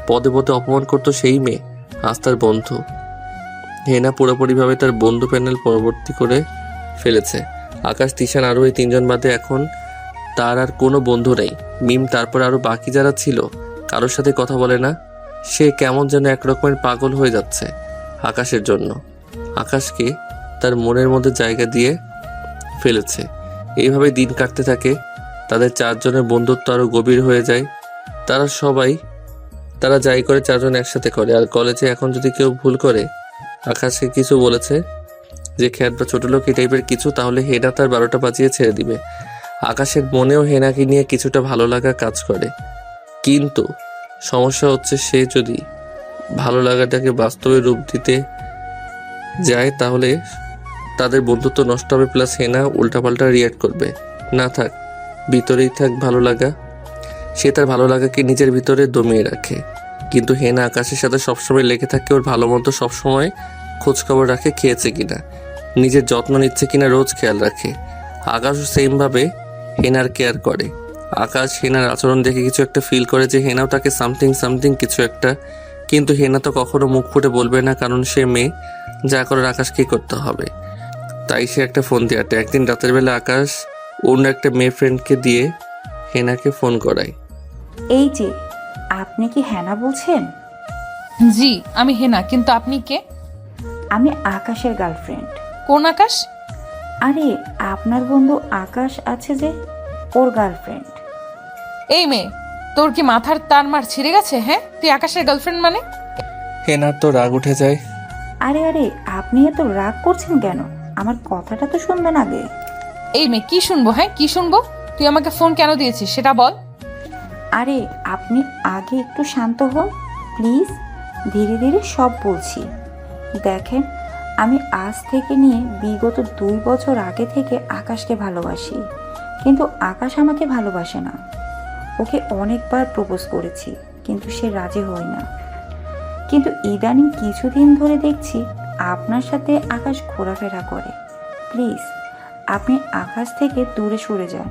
পদে পদে অপমান করতো, সেই মেয়ে আজ তার বন্ধু। হেনা পুরোপুরিভাবে তার বন্ধু প্যানেল পরবর্তী করে ফেলেছে। আকাশ, তিশান, আরও এই তিনজন বাদে এখন তার আর কোনো বন্ধু নেই। মিম তারপর আরও বাকি যারা ছিল কারোর সাথে কথা বলে না। সে কেমন যেন একরকমের পাগল হয়ে যাচ্ছে আকাশের জন্য। আকাশকে তার মনের মধ্যে জায়গা দিয়ে ফেলেছে। এইভাবে দিন কাটতে থাকে। তাদের চারজনের বন্ধুত্ব আরও গভীর হয়ে যায়। তারা যাই করে চারজন একসাথে করে। আর কলেজে এখন যদি কেউ ভুল করে, আকাশকে কিছু বলেছে যে খ্যাত বা ছোট লোক এই টাইপের কিছু, তাহলে হেনা তার 12টা বাজিয়ে ছেড়ে দিবে। আকাশের মনেও হেনাকে নিয়ে কিছুটা ভালো লাগা কাজ করে। কিন্তু সমস্যা হচ্ছে, সে যদি ভালো লাগাটাকে বাস্তবে রূপ দিতে যায় তাহলে তাদের বন্ধুত্ব নষ্ট হবে, প্লাস হেনা উল্টাপাল্টা রিয়াক্ট করবে। না, থাক, ভিতরেই থাক ভালো লাগা। সে তার ভালো লাগাকে নিজের ভিতরে দমিয়ে রাখে। কিন্তু হেনা আকাশের সাথে সবসময় লেগে থাকে, ওর ভালো মতো সবসময় খোঁজখবর রাখে, খেয়েছে কিনা, নিজের যত্ন নিচ্ছে কিনা রোজ খেয়াল রাখে। আকাশও সেমভাবে হেনার কেয়ার করে। আকাশ হেনার আচরণ দেখে কিছু একটা ফিল করে যে হেনাও তাকে সামথিং কিছু একটা। কিন্তু হেনা তো কখনো মুখ ফুটে বলবে না, কারণ সে মেয়ে, যা করার আকাশকেই করতে হবে। তাই সে একটা ফোন দিয়ে আটে। একদিন রাতের বেলা আকাশ অন্য একটা মেয়ে ফ্রেন্ডকে দিয়ে হেনাকে ফোন করায়। এই যে, আপনি কি হেনা বলছেন? জি আমি হেনা, কিন্তু আপনি কে? আমি আকাশের গার্লফ্রেন্ড। কোন আকাশ? আরে, আপনার বন্ধু আকাশ আছে যে, ওর গার্লফ্রেন্ড। এই মেয়ে, তোর কি মাথার তার মার ছিঁড়ে গেছে? হ্যাঁ, তুই আকাশের গার্লফ্রেন্ড মানে? হেনার তো রাগ উঠে যায়। আরে আরে, আপনি এত রাগ করছেন কেন? আমার কথাটা তো শুনবেন আগে। এই মেয়ে, কি শুনবো? হ্যাঁ, কি শুনবো? তুই আমাকে ফোন কেন দিয়েছিস সেটা বল। আরে, আপনি আগে একটু শান্ত হন প্লিজ। ধীরে ধীরে সব বলছি। দেখেন, আমি আজ থেকে নিয়ে বিগত 2 বছর আগে থেকে আকাশকে ভালোবাসি, কিন্তু আকাশ আমাকে ভালোবাসে না। ওকে অনেকবার প্রপোজ করেছি, কিন্তু সে রাজি হয় না। কিন্তু ইদানিং কিছুদিন ধরে দেখছি আপনার সাথে আকাশ ঘোরাফেরা করে। প্লিজ, আপনি আকাশ থেকে দূরে সরে যান।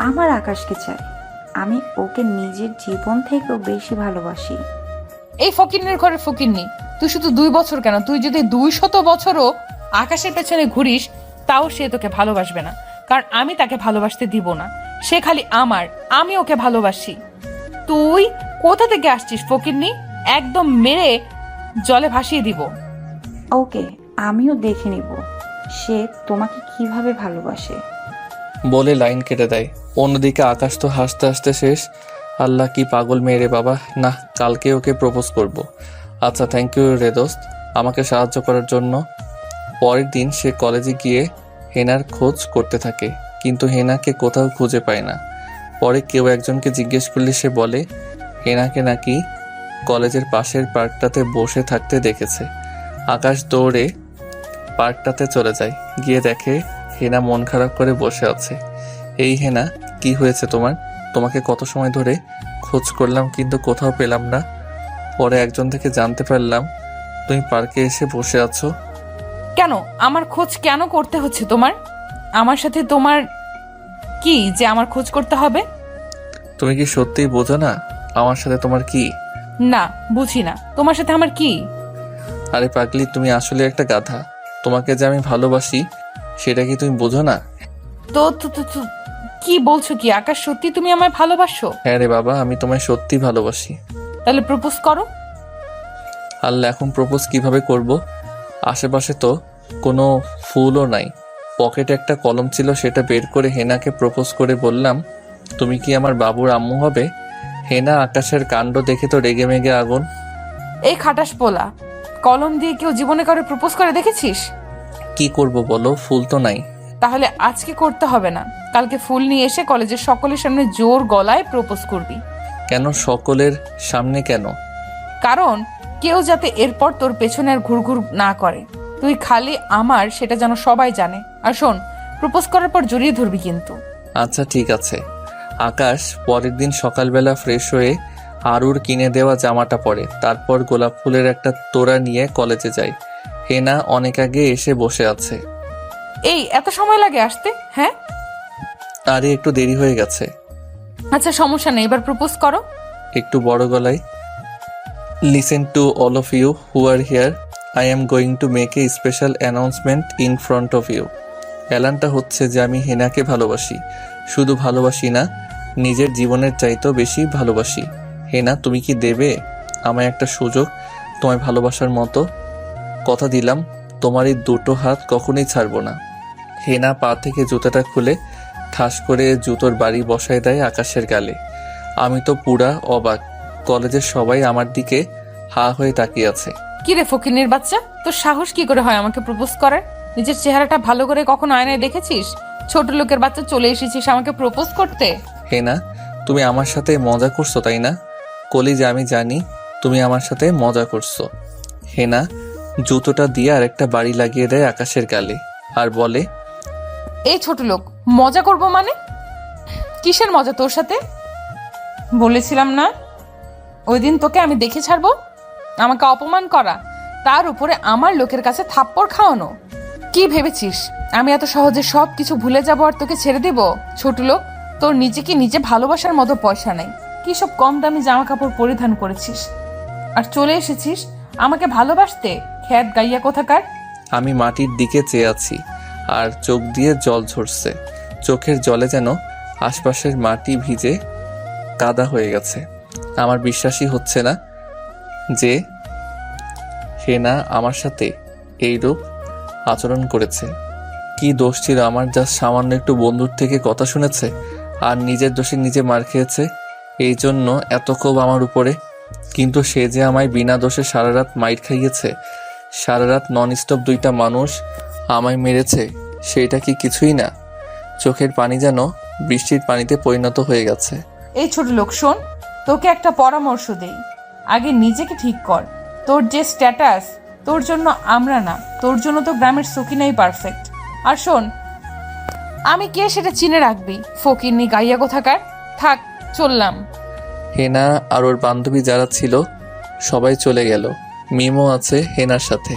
আমার আকাশকে চাই। আমি ওকে নিজের জীবন থেকেও বেশি ভালোবাসি। এই ফকিন্নির ঘরে ফকিন্নি, তুই শুধু 2 বছর কেন, তুই যদি 200 বছরও আকাশের পেছনে ঘুরিস তাও সে তোকে ভালোবাসবে না, কারণ আমি তাকে ভালোবাসতে দিব না। সে খালি আমার, আমি ওকে ভালোবাসি। তুই কোথা থেকে আসছিস ফকিন্নি? একদম মেরে জলে ভাসিয়ে দিব। ওকে, আমিও দেখে নিব সে তোমাকে কিভাবে ভালোবাসে। বলে লাইন কেটে দেয়। অন্যদিকে আকাশ তো হাসতে হাসতে শেষ। আল্লাহ, কি পাগল মেয়ে রে বাবা। না, কালকে ওকে প্রপোজ করব। আচ্ছা, থ্যাংক ইউ রে দোস্ত আমাকে সাহায্য করার জন্য। পরের দিন সে কলেজে গিয়ে হেনার খোঁজ করতে থাকে, কিন্তু হেনাকে কোথাও খুঁজে পায় না। পরে কেউ একজনকে জিজ্ঞেস করলে সে বলে হেনাকে নাকি কলেজের পাশের পার্কটাতে বসে থাকতে দেখেছে। আকাশ দৌড়ে পার্কটাতে চলে যায়। গিয়ে দেখে হেনা মন খারাপ করে বসে আছে। এই হেনা, কি হয়েছে তোমার? তোমাকে কত সময় ধরে খোঁজ করলাম কিন্তু কোথাও পেলাম না। পরে একজন থেকে জানতে পারলাম তুমি পার্কে এসে বসে আছো। কেন আমার খোঁজ কেন করতে হচ্ছে তোমার? আমার সাথে তোমার কি যে আমার খোঁজ করতে হবে? তুমি কি সত্যিই বোঝো না আমার সাথে তোমার কি? না, বুঝি না তোমার সাথে আমার কি। আরে পাগলি, তুমি আসলে একটা গাধা। তোমাকে যে আমি ভালোবাসি সেটা কি তুমি বোঝো না? তো তো তো তো কি বলছো কি আকাশ? সত্যি তুমি আমায় ভালোবাসো? হ্যাঁ রে বাবা, আমি তোমায় সত্যি ভালোবাসি। তাহলে প্রপোজ করো। আল্লাহ, এখন প্রপোজ কিভাবে করব? আশেপাশে তো কোনো ফুলও নাই। পকেটে একটা কলম ছিল, সেটা বের করে হেনাকে প্রপোজ করে বললাম, তুমি কি আমার বাবুর আম্মু হবে? হেনা আকাশের কাণ্ড দেখে তো রেগে মেগে আগুন। এই খাটাস পোলা, কলম দিয়ে কেউ জীবনে কারো প্রপোজ করে দেখেছিস? কি করব বলো, ফুল তো নাই। তাহলে আজকে করতে হবে না, কালকে ফুল নিয়ে এসে কলেজের সকলের সামনে জোর গলায় প্রপোজ করবি। কেন সকলের সামনে কেন? কারণ কেউ যাতে এরপর তোর পেছনে আর ঘুরঘুর না করে। তুই খালি আমার, সেটা যেন সবাই জানে। আর শোন, প্রপোজ করার পর জড়িয়ে ধরবি কিন্তু। আচ্ছা ঠিক আছে। আকাশ পরের দিন সকালবেলা ফ্রেশ হয়ে আরুর কিনে দেওয়া জামাটা পরে, তারপর গোলাপ ফুলের একটা তোড়া নিয়ে কলেজে যায়। হেনা অনেক আগে এসে বসে আছে। এই এত সময় লাগে আসতে? হ্যাঁ, আরে একটু দেরি হয়ে গেছে। আচ্ছা সমস্যা নেই, এবার প্রপোজ করো। একটু বড় গলায়, listen to all of you who are here, I am going to make a special announcement in front of you. এলানটা হচ্ছে যে আমি হেনাকে ভালোবাসি। শুধু ভালোবাসি না, নিজের জীবনের চাইতেও বেশি ভালোবাসি। হেনা, তুমি কি দেবে আমায় একটা সুযোগ তোমায় ভালোবাসার মতো? কথা দিলাম, তোমার এই দুটো হাত কখনোই ছাড়বো না। হেনা পা থেকে জুতাটা খুলে ঠাস করে জুতোর বাড়ি বসায় দেয় আকাশের গালে। আমি তো পুরা অবাক। কলেজের সবাই আমার দিকে হা হয়ে তাকিয়ে আছে। কি রে ফকিনের বাচ্চা, তোর সাহস কি করে হয় আমাকে প্রপোজ করার? নিজের চেহারাটা ভালো করে কখনো আয়নায় দেখেছিস? ছোট লোকের বাচ্চা চলে এসেছিস আমাকে প্রপোজ করতে। হেনা, তুমি আমার সাথে মজা করছো তাই না? কলিজা, আমি জানি তুমি আমার সাথে মজা করছো। হেনা জুতোটা দিয়ে আরেকটা বাড়ি লাগিয়ে দেয় আকাশের গালে আর বলে, এই ছোট লোক, মজা করব মানে? কিসের মজা তোর সাথে? বলেছিলাম না ওই দিন তোকে আমি দেখে ছাড়বো? আমাকে অপমান করা, তার উপরে আমার লোকের কাছে থাপ্পড় খাওয়ানো। কি ভেবেছিস আমি এত সহজে সব কিছু ভুলে যাব আর তোকে ছেড়ে দেব? ছোট লোক, তোর নিজেকে নিজে ভালোবাসার মতো পয়সা নেই। কি সব কম দামি জামা কাপড় পরিধান করেছিস আর চলে এসেছিস আমাকে ভালোবাসতে? খ্যাত গাইয়া কোথাকার। আমি মাটির দিকে চেয়ে আছি আর চোখ দিয়ে জল ঝরছে। চোখের জলে যেন আশপাশের মাটি ভিজে কাদা হয়ে গেছে। আমার বিশ্বাসই হচ্ছে না যে হেনা আমার সাথে এইরূপ আচরণ করেছে। কি দোষ ছিল আমার, যা সামান্য একটু বন্ধুর থেকে কথা শুনেছে আর নিজের দোষে নিজে মার খেয়েছে? এই জন্য এত ক্ষোভ আমার উপরে। কিন্তু সে যে আমায় বিনা দোষে সারা রাত মাইর খাইয়েছে, সারা রাত নন স্টপ দুইটা মানুষ আমায় মেরেছে, সেটা কি কিছুই না? চোখের পানি যেন বৃষ্টির পানিতে পরিণত হয়ে গেছে। এই ছোট লোক শোন, তোকে একটা পরামর্শ দেই, আগে নিজেকে ঠিক কর। তোর যে স্ট্যাটাস, তোর জন্য আমরা না, তোর জন্য তো গ্রামের সকিনাই পারফেক্ট। আর শোন, আমি কে সেটা চিনে রাখবি, ফকিরনি গাইয়া কোথাকার। থাক, চললাম। হেনা আর ওর বান্ধবী যারা ছিল সবাই চলে গেল। মিমও আছে হেনার সাথে।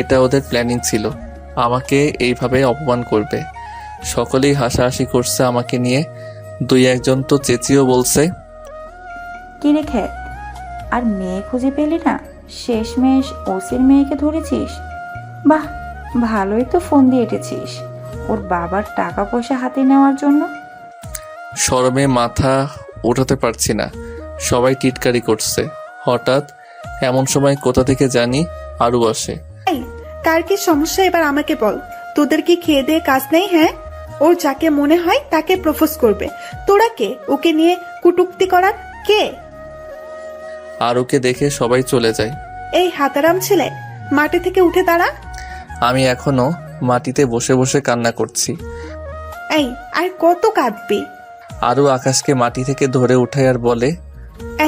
এটা ওদের প্ল্যানিং ছিল, আমাকে এইভাবে অপমান করবে। সকলেই হাসাহাসি করছে আমাকে নিয়ে। দুই একজন তো চেঁচিয়েও বলছে, কি রে খ্যাত, আর মেয়ে খুঁজে পেলি না? শেষমেশ ওসির মেয়েকে ধরেছিস? বাহ, ভালোই তো ফোন দিয়ে এঁটেছিস ওর বাবার টাকা পয়সা হাতে নেওয়ার জন্য। শরমে মাথা ওঠাতে পারছি না, সবাই টিটকারি করছে। হঠাৎ এমন সময় কোথা থেকে জানি আরু আসে। এই, কার কি সমস্যা এবার আমাকে বল। তোদের কি খেয়ে দিয়ে কাজ নেই? হ্যাঁ, ওর যাকে মনে হয় তাকে প্রপোজ করবে। তোরা কে ওকে নিয়ে কুটুক্তি করার? কে? আরুকে দেখে সবাই চলে যায়। এই হাতারাম ছেলে, মাটি থেকে উঠে দাঁড়া। আমি এখনো মাটিতে বসে বসে কান্না করছি। এই, আর কত কাঁদবি? আরু আকাশকে মাটি থেকে ধরে উঠায় আর বলে,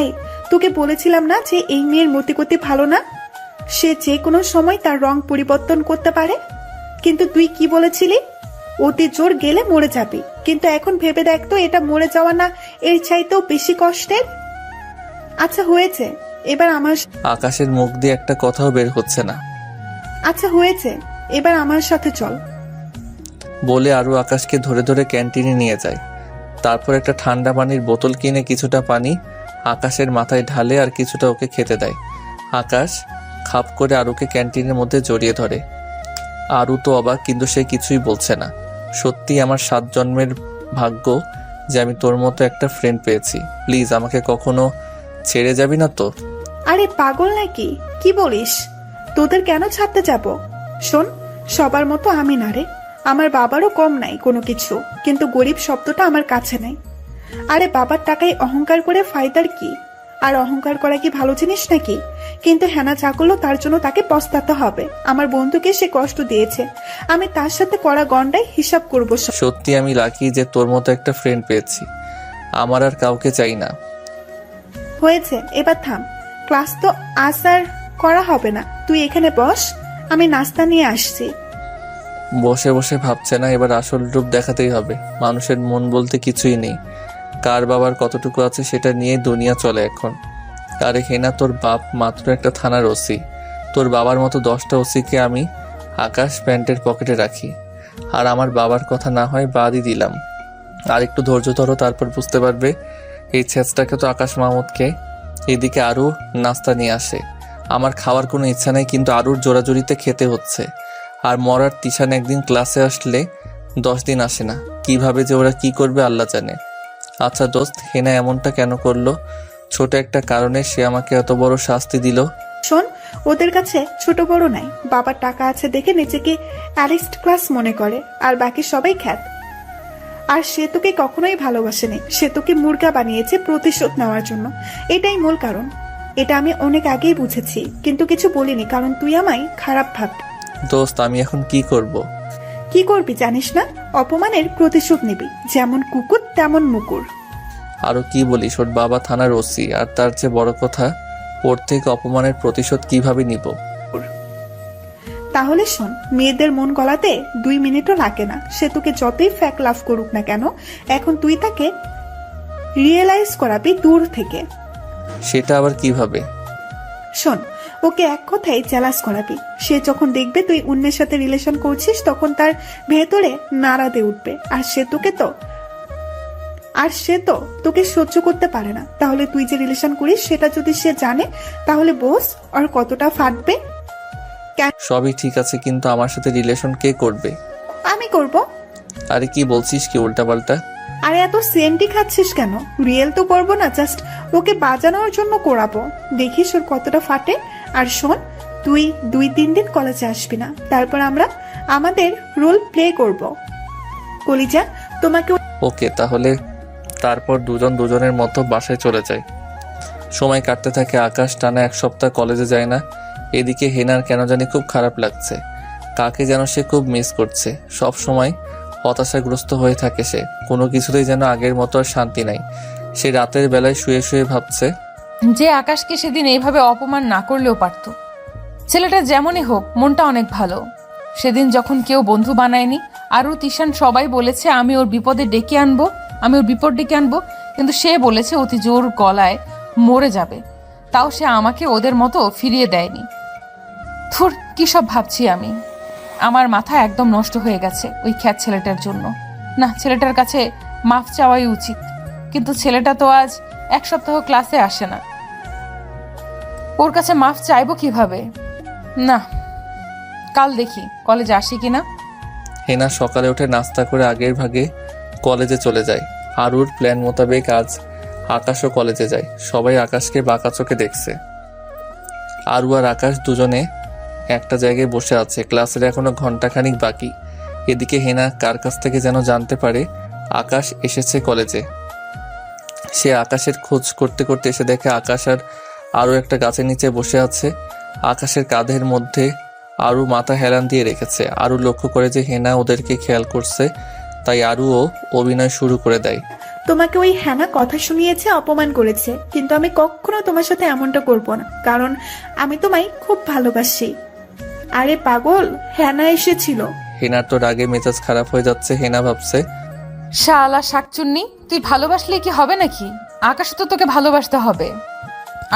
এই, তোকে বলেছিলাম না যে এই মেয়ের মতিগতি ভালো না? সে যে কোনো সময় তার রং পরিবর্তন করতে পারে। কিন্তু তুই কি বলেছিলি? অতি জোর গেলে মরে যাবি। কিন্তু এখন ভেবে দেখ তো, এটা মরে যাওয়া না এর চাইতেও বেশি কষ্টের। আচ্ছা হয়েছে, এবার আমার আকাশের মুখ দিয়ে একটা কথাও বের হচ্ছে না। আচ্ছা হয়েছে, এবার আমার সাথে চল। বলে আরু আকাশকে ধরে ধরে ক্যান্টিনে নিয়ে যায়। তারপর একটা ঠান্ডা পানির বোতল কিনে কিছুটা পানি আকাশের মাথায় ঢালে আর কিছুটা ওকে খেতে দেয়। আকাশ খাপ করে আরুকে ক্যান্টিনের মধ্যে জড়িয়ে ধরে। আরু তো অবাক, কিন্তু সে কিছুই বলছে না। সত্যি আমার 7 জন্মের ভাগ্য যে আমি তোর মতো একটা ফ্রেন্ড পেয়েছি। প্লিজ আমাকে কখনো ছেড়ে যাবি না তো? আরে পাগল নাকি, কি বলিস? তোদের কেন ছাড়তে যাব? শোন, সবার মতো আমি না রে, আমার বাবারও কম নাই কোনো কিছু, কিন্তু গরিব শব্দটা আমার কাছে নাই। আরে বাবার টাকায় অহংকার করে ফায়দার কি? আর অহংকার করা কি ভালো জিনিস নাকি? কিন্তু হেনা যা করলো তার জন্য তাকে পস্তাতে হবে। আমার বন্ধুকে সে কষ্ট দিয়েছে, আমি তার সাথে করা গন্ডায় হিসাব করবো। সত্যি আমি লাকি যে তোর মতো একটা ফ্রেন্ড পেয়েছি। আমার আর কাউকে চাই না। হয়েছে, এবার থাম। ক্লাস তো আজ আর করা হবে না, তুই এখানে বস, আমি নাস্তা নিয়ে আসছি। বসে বসে ভাবছে না, এবার আসল রূপ দেখাতেই হবে। মানুষের মন বলতে কিছুই নেই, কার বাবার কতটুকু আছে সেটা নিয়ে দুনিয়া চলে এখন। আরে হেনা, তোর বাপ মাত্র একটা থানার ওসি। তোর বাবার মতো 10টা ওসিকে আমি আকাশ প্যান্টের পকেটে রাখি। আর আমার বাবার কথা না হয় বাদই দিলাম, আর একটু ধৈর্য ধরো, তারপর বুঝতে পারবে। এই ছেঁচটাকে তো আকাশ মাহমুদকে। এদিকে আরও নাস্তা নিয়ে আসে। আমার খাওয়ার কোনো ইচ্ছা নেই, কিন্তু আরুর জোরাজুরিতে খেতে হচ্ছে। আর মরার তিশান একদিন ক্লাসে আসলে 10 দিন আসে না। কিভাবে যে ওরা কি করবে আল্লাহ জানে। আচ্ছা দোস্ত, হেনা এমনটা কেন করলো? ছোট একটা কারণে সে আমাকে এত বড় শাস্তি দিল। শোন, ওদের কাছে ছোট বড় নাই, বাবার টাকা আছে দেখে নিজেকে অ্যারিস্ট ক্লাস মনে করে, আর বাকি সবাই খ্যাত। আর সে তোকে কখনোই ভালোবাসেনি, সে তোকে মুর্গা বানিয়েছে প্রতিশোধ নেওয়ার জন্য। এটাই মূল কারণ। এটা আমি অনেক আগেই বুঝেছি, কিন্তু কিছু বলিনি, কারণ তুই আমায় খারাপ ভাববি। দোস্ত, আমি এখন কি করব? কি করবি জানিস না? অপমানের প্রতিশোধ নিবি, যেমন কুকুর তেমন মুকুর। আরো কি বলিস? ওর বাবা থানার ওসি, আর তার চেয়ে বড় কথা, ওর থেকে অপমানের প্রতিশোধ কিভাবে নিব? তাহলে শোন, মেয়েদের মন গলাতে 2 মিনিটও লাগে না। সে তোকে যতই ফ্যাক লাভ করুক না কেন, এখন তুই তাকে রিয়েলাইজ করাবি দূর থেকে। সেটা আবার কিভাবে? শোন, ওকে এক কথায় চ্যালাস করাবি। সে যখন দেখবে তুই অন্যের সাথে রিলেশন করছিস, তখন তার ভেতরে নাড়াতে উঠবে। আর সে তো তোকে সহ্য করতে পারে না। তাহলে তুই যে রিলেশন করিস সেটা যদি সে জানে, তাহলে বোস আর কতটা ফাটবে। সবই ঠিক আছে, কিন্তু আমার সাথে রিলেশন কে করবে? আমি করব। আরে কি বলছিস কি উল্টাপাল্টা? আরে এত সেন্টি খাচ্ছিস কেন? রিয়েল তো করবো না, জাস্ট ওকে বাজানোর জন্য করাবো। দেখিস ওর কতটা ফাটে। আর শোন, তুই 2-3 দিন কলেজে আসবি না, তারপর আমরা আমাদের রোল প্লে করব। কলিজা, তোমাকে ওকে, তাহলে তারপর দুজন দুজনের মতো বাসায় চলে যায়। সময় কাটতে থাকে। আকাশ টানা 1 সপ্তাহ কলেজে যায় না। এদিকে হেনার কেন জানি খুব খারাপ লাগছে। কাকে যেন সে খুব মিস করছে। সব সময় হতাশাগ্রস্ত হয়ে থাকে সে। কোনো কিছুতেই যেন আগের মতো আর শান্তি নাই। সে রাতের বেলায় শুয়ে শুয়ে ভাবছে, যে আকাশকে সেদিন এইভাবে অপমান না করলেও পারত। ছেলেটা যেমনই হোক, মনটা অনেক ভালো। সেদিন যখন কেউ বন্ধু বানায়নি, আরও তিশান সবাই বলেছে আমি ওর বিপদ ডেকে আনবো, কিন্তু সে বলেছে অতি জোর গলায় মরে যাবে। তাও সে আমাকে ওদের মতো ফিরিয়ে দেয়নি। থুর, কি সব ভাবছি আমি। আমার মাথা একদম নষ্ট হয়ে গেছে ওই খ্যাত ছেলেটার জন্য। না, ছেলেটার কাছে মাফ চাওয়াই উচিত, কিন্তু ছেলেটা তো আজ 1 সপ্তাহ ক্লাসে আসে না। ওর কাছে মাফ চাইবো কিভাবে? না, কাল দেখি কলেজে আসি কিনা। হেনা সকালে উঠে নাস্তা করে আগের ভাগে কলেজে চলে যায়। আরুর প্ল্যান মোতাবেক আজ আকাশও কলেজে যায়। সবাই আকাশকে বাঁকা চোখে দেখছে। আরু আর আকাশ দুজনে একটা জায়গায় বসে আছে। ক্লাসের এখনো ঘন্টাখানিক বাকি। এদিকে হেনা কার কাছ থেকে যেন জানতে পারে আকাশ এসেছে কলেজে। সে আকাশের খোঁজ করতে করতে এসে দেখে আকাশ আর আরও একটা গাছের নিচে বসে আছে। আকাশের কাঁধের মধ্যে আরু মাথা হেলান দিয়ে রেখেছে। আরু লক্ষ্য করে যে হেনা ওদেরকে খেয়াল করছে, তাই আরুও অভিনয় শুরু করে দেয়। তোমাকে ওই হ্যানা কথা শুনিয়েছে, অপমান করেছে, কিন্তু আমি কখনো তোমার সাথে এমনটা করব না, কারণ আমি তোমায় খুব ভালোবাসি। আরে পাগল, হ্যানা এসেছিল। হেনার তো রাগে মেজাজ খারাপ হয়ে যাচ্ছে। হেনা ভাবছে, শালা শাকচুন্নি, তুই ভালোবাসলে কি হবে নাকি? আকাশ তো তোকে ভালোবাসতে হবে।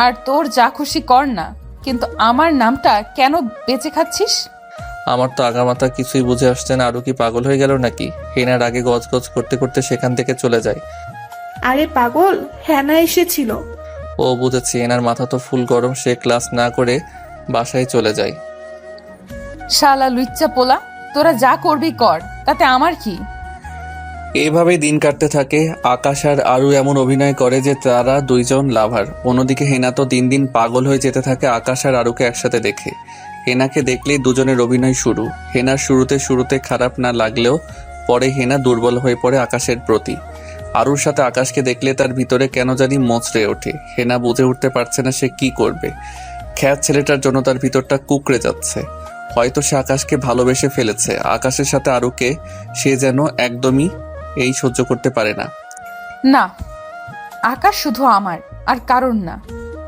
আর তোর যা খুশি কর না, কিন্তু আমার নামটা কেন বেঁচে খাচ্ছিস? আমার তো আগামাথা কিছুই বুঝে আসছে না। আরু কি পাগল হয়ে গেল নাকি? হেনার আগে গজগজ করতে করতে সেখান থেকে চলে যায়। আরে পাগল, হ্যানা এসেছিল। ও বুঝেছি, এনার মাথা তো ফুল গরম, সে ক্লাস না করে বাসায় চলে যায়। শালা লুচ্চা পোলা, তোরা যা করবি কর, তাতে আমার কি? এইভাবেই দিন কাটতে থাকে। আকাশ আর আরু এমন অভিনয় করে যে তারা দুইজন লাভার। অন্যদিকে হেনা তো দিন দিন পাগল হয়ে যেতে থাকে আকাশ আর আরুকে একসাথে দেখে। হেনাকে দেখলেই দুজনের অভিনয় শুরু। হেনার শুরুতে খারাপ না লাগলেও পরে হেনা দুর্বল হয়ে পড়ে আকাশের প্রতি। আরুর সাথে আকাশকে দেখলে তার ভিতরে কেন জানি মোচড়ে ওঠে। হেনা বুঝে উঠতে পারছে না সে কি করবে। খ্যাত ছেলেটার জন্য তার ভিতরটা কুকড়ে যাচ্ছে। হয়তো সে আকাশকে ভালোবেসে ফেলেছে। আকাশের সাথে আরুকে সে যেন একদমই এই সহ্য করতে পারে না। না, আকাশ শুধু আমার আর কারণ না,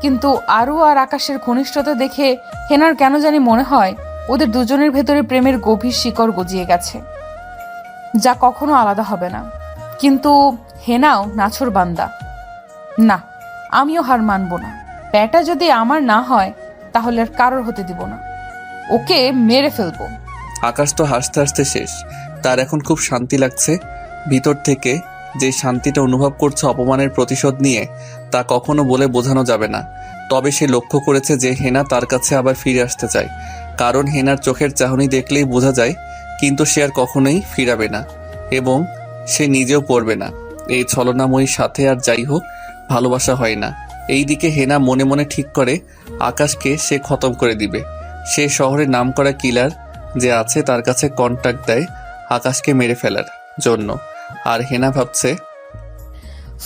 কিন্তু আরু আর আকাশের ঘনিষ্ঠতা দেখে হেনার কেন জানি মনে হয় ওদের দুজনের ভেতরে প্রেমের গভীর শিকড় গজিয়ে গেছে, যা কখনো আলাদা হবে না। কিন্তু হেনাও নাছোড় বান্দা। না, আমিও হার মানব না। ব্যাটা যদি আমার না হয় তাহলে আর কারোর হতে দিব না, ওকে মেরে ফেলবো। আকাশ তো হাসতে হাসতে শেষ। তার এখন খুব শান্তি লাগছে। ভিতর থেকে যে শান্তিটা অনুভব করছে অপমানের প্রতিশোধ নিয়ে, তা কখনো বলে বোঝানো যাবে না। তবে সে লক্ষ্য করেছে যে হেনা তার কাছে আবার ফিরে আসতে চায়, কারণ হেনার চোখের চাহনি দেখলেই বোঝা যায়। কিন্তু সে আর কখনোই ফিরাবে না এবং সে নিজেও পড়বে না এই ছলনাময়ীর সাথে। আর যাই হোক, ভালোবাসা হয় না। এই দিকে হেনা মনে মনে ঠিক করে আকাশকে সে খতম করে দিবে। সে শহরের নামকরা কিলার যে আছে তার কাছে কন্ট্যাক্ট দেয় আকাশকে মেরে ফেলার জন্য। আর হেনা ভাবছে,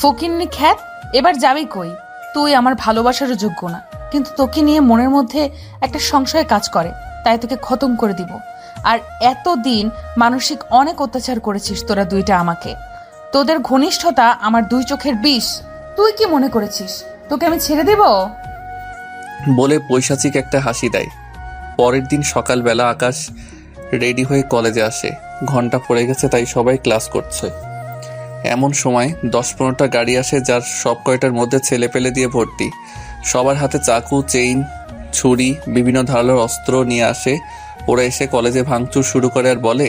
ফকিন্নি খ্যাত, এবার যাবি কই? তুই আমার ভালোবাসারও যোগ্য না, কিন্তু তোকে নিয়ে মনের মধ্যে একটা সংশয় কাজ করে, তাই তোকে খতম করে দিব। আর এতদিন মানসিক অনেক অত্যাচার করেছিস তোরা দুইটা আমাকে। তোদের ঘনিষ্ঠতা আমার দুই চোখের বিষ। তুই কি মনে করেছিস তোকে আমি ছেড়ে দেব? বলে পৈশাচিক একটা হাসি দেয়। পরের দিন সকালবেলা আকাশ রেডি হয়ে কলেজে আসে। ঘন্টা পড়ে গেছে, তাই সবাই ক্লাস করছে। এমন সময় 10-15টা গাড়ি আসে, যার সব কয়টার মধ্যে ছেলে পেলে দিয়ে ভর্তি। সবার হাতে চাকু, চেইন, ছুরি, বিভিন্ন ধারালোর অস্ত্র নিয়ে আসে। ওরা এসে কলেজে ভাঙচুর শুরু করে আর বলে,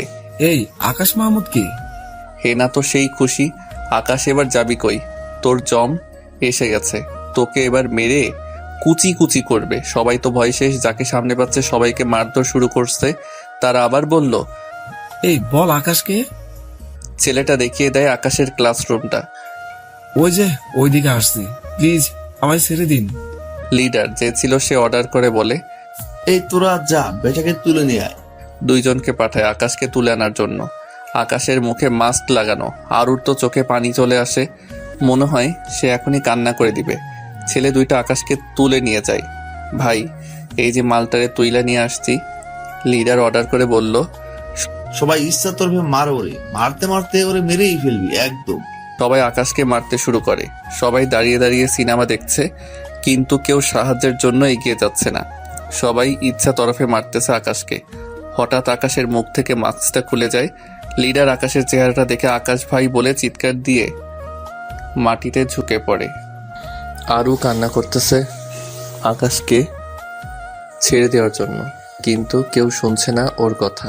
এই আকাশ মাহমুদ কি? হেনা তো সেই খুশি। আকাশ, এবার যাবি কই? তোর জম এসে গেছে, তোকে এবার মেরে কুচি কুচি করবে। সবাই তো ভয় শেষ। যাকে সামনে পাচ্ছে সবাইকে মারধর শুরু করছে। তারা আবার বলল, এই বল আকাশকে। ছেলেটা দেখিয়ে দেয় আকাশের ক্লাসরুমটা। ওই যে ওইদিকে আসছে, প্লিজ আমায় ছেড়ে দিন। লিডার যে ছিল সে অর্ডার করে বলে, এই তোরা যা, বেটাকে তুলে নিয়ে আয়। দুইজনকে পাঠায় আকাশকে তুলে আনার জন্য। আকাশের মুখে মাস্ক লাগানো। আরুর তো চোখে পানি চলে আসে, মনে হয় সে এখনই কান্না করে দিবে। ছেলে দুইটা আকাশকে তুলে নিয়ে যায়। ভাই, এই যে মালটারে তুইলা নিয়ে আসছি। লিডার অর্ডার করে বলল, সবাই ইচ্ছা তরফে মার ওরে, মারতে মারতে ওরে মেরেই ফেলবি একদম। সবাই আকাশকে মারতে শুরু করে। সবাই দাঁড়িয়ে দাঁড়িয়ে সিনেমা দেখছে, কিন্তু কেউ সাহায্যের জন্য এগিয়ে যাচ্ছে না। সবাই ইচ্ছা তরফে মারতেছে আকাশকে। হঠাৎ আকাশের মুখ থেকে মাস্কটা খুলে যায়। লিডার আকাশের চেহারাটা দেখে আকাশ ভাই বলে চিৎকার দিয়ে মাটিতে ঝুঁকে পড়ে। আরও কান্না করতেছে আকাশকে ছেড়ে দেওয়ার জন্য, কিন্তু কেউ শুনছে না ওর কথা।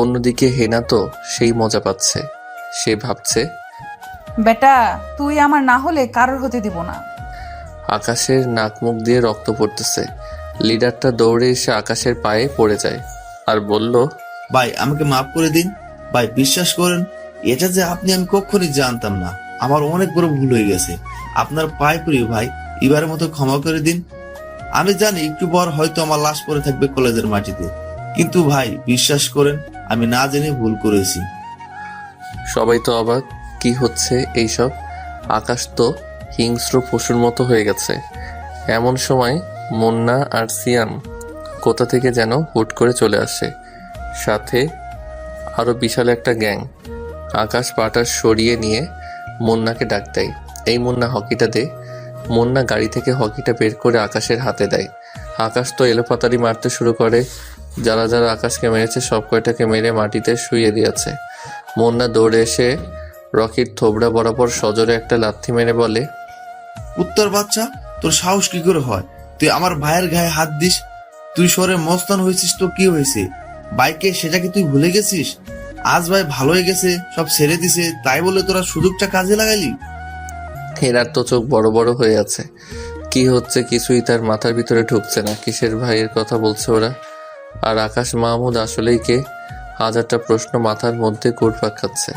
অন্যদিকে হেনা তো সেই মজা পাচ্ছে। সে ভাবছে, বেটা তুই আমার না হলে কারোর হতে দিব না। আকাশের নাক মুখ দিয়ে রক্ত পড়তেছে। লিডারটা দৌড়ে এসে আকাশের পায়ে পড়ে যায় আর বলল, ভাই আমাকে মাফ করে দিন। ভাই বিশ্বাস করেন, এটা যে আপনি আমি কখনই জানতাম না। আমার অনেক বড় ভুল হয়ে গেছে। আপনার পায়ে পড়ি ভাই, এবারের মতো ক্ষমা করে দিন। আমি জানি একটু পর হয়তো আমার লাশ পড়ে থাকবে কলেজের মাটিতে, কিন্তু ভাই বিশ্বাস করেন আমি না জেনে ভুল করেছি। সবাই তো অবাক, কি হচ্ছে এইসব? আকাশ তো হিংস্র পশুর মতো হয়ে গেছে। এমন সময় মুন্না আর সিয়াম কোথা থেকে যেন হুট করে চলে আসে, সাথে আরো বিশাল একটা গ্যাং। আকাশ পাটা সরিয়ে নিয়ে মুন্নাকে ডাক দেয়, এই মুন্না হকিটা দে। মুন্না গাড়ি থেকে হকিটা বের করে আকাশের হাতে দেয়। আকাশ তো এলোপাতাড়ি মারতে শুরু করে। যারা যারা আকাশকে মেরেছে সব কয়টাকে মেরে মাটিতে শুইয়ে দিয়েছে। মুন্না দৌড়ে এসে রকির থোবড়া বরাবর সজোরে একটা লাথি মেরে বলে, উত্তর বাচ্চা, তোর সাহস কি করে হয়? তুই আমার ভাইয়ের গায়ে হাত দিস? তুই শহরে মস্তান হয়েছিস তো কি হয়েছে? বাইকে সেটা কি তুই ভুলে গেছিস? আজ ভাই ভালো হয়ে গেছে, সব ছেড়ে দিছে, তাই বলে তোরা সুযোগটা কাজে লাগাইলি? হেনার তো চোখ বড় বড় হয়ে আছে। কি হচ্ছে কিছুই তার মাথার ভিতরে ঢুকছে না। কিসের ভাইয়ের কথা বলছে ওরা? আর আকাশ মাহমুদ আসলেই কে? হাজারটা প্রশ্ন মাথার মধ্যে ঘুরপাক খাচ্ছে।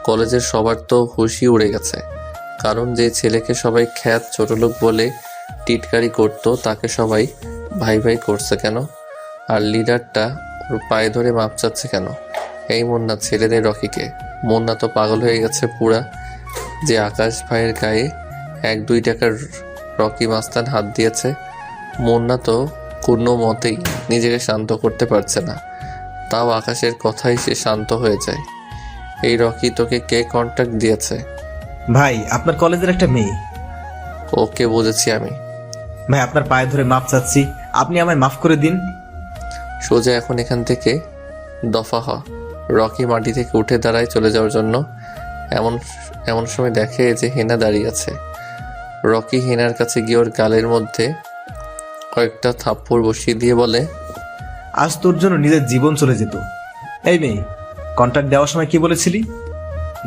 কলেজের সবার তো হুঁশই উড়ে গেছে, কারণ যে ছেলেকে সবাই খ্যাত ছোটলোক বলে টিটকারি করতো তাকে সবাই ভাই ভাই করছে কেন? আর লিডারটা ওর পায়ে ধরে মাপ চাচ্ছে কেন? এই মুন্না ছেড়ে দে রকিকে। মুন্না তো পাগল হয়ে গেছে পুরা, যে আকাশ ভাইয়ের গায়ে 1-2 টাকার রকি মাস্তান হাত দিয়েছে। মুন্না তো কোনো মতেই নিজেকে শান্ত করতে পারছে না, তাও আকাশের কথাই সে শান্ত হয়ে যায়। এই রকি তোকে কে কন্ট্যাক্ট দিয়েছে? ভাই আপনার কলেজের একটা মেয়ে। ওকে বুঝেছি আমি। ভাই আপনার পায়ে ধরে মাপ চাচ্ছি, আপনি আমায় মাফ করে দিন। সোজা এখন এখান থেকে দফা হ। রকি মাটি থেকে উঠে দাঁড়ায় চলে যাওয়ার জন্য। এমন সময় দেখে যে হেনা দাঁড়িয়ে আছে। রকি হেনার কাছে গিয়ে ওর গালের মধ্যে কয়েকটা থাপ্পড় বসিয়ে দিয়ে বলে, আজ তোর জন্য নিজের জীবন চলে যেত। এই মেয়ে, কন্ট্রাক্ট দেওয়ার সময় কি বলেছিলি?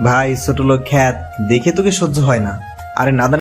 ভাই ছোট লোক খ্যাত দেখে তোকে সহ্য হয় না। আরে নাদান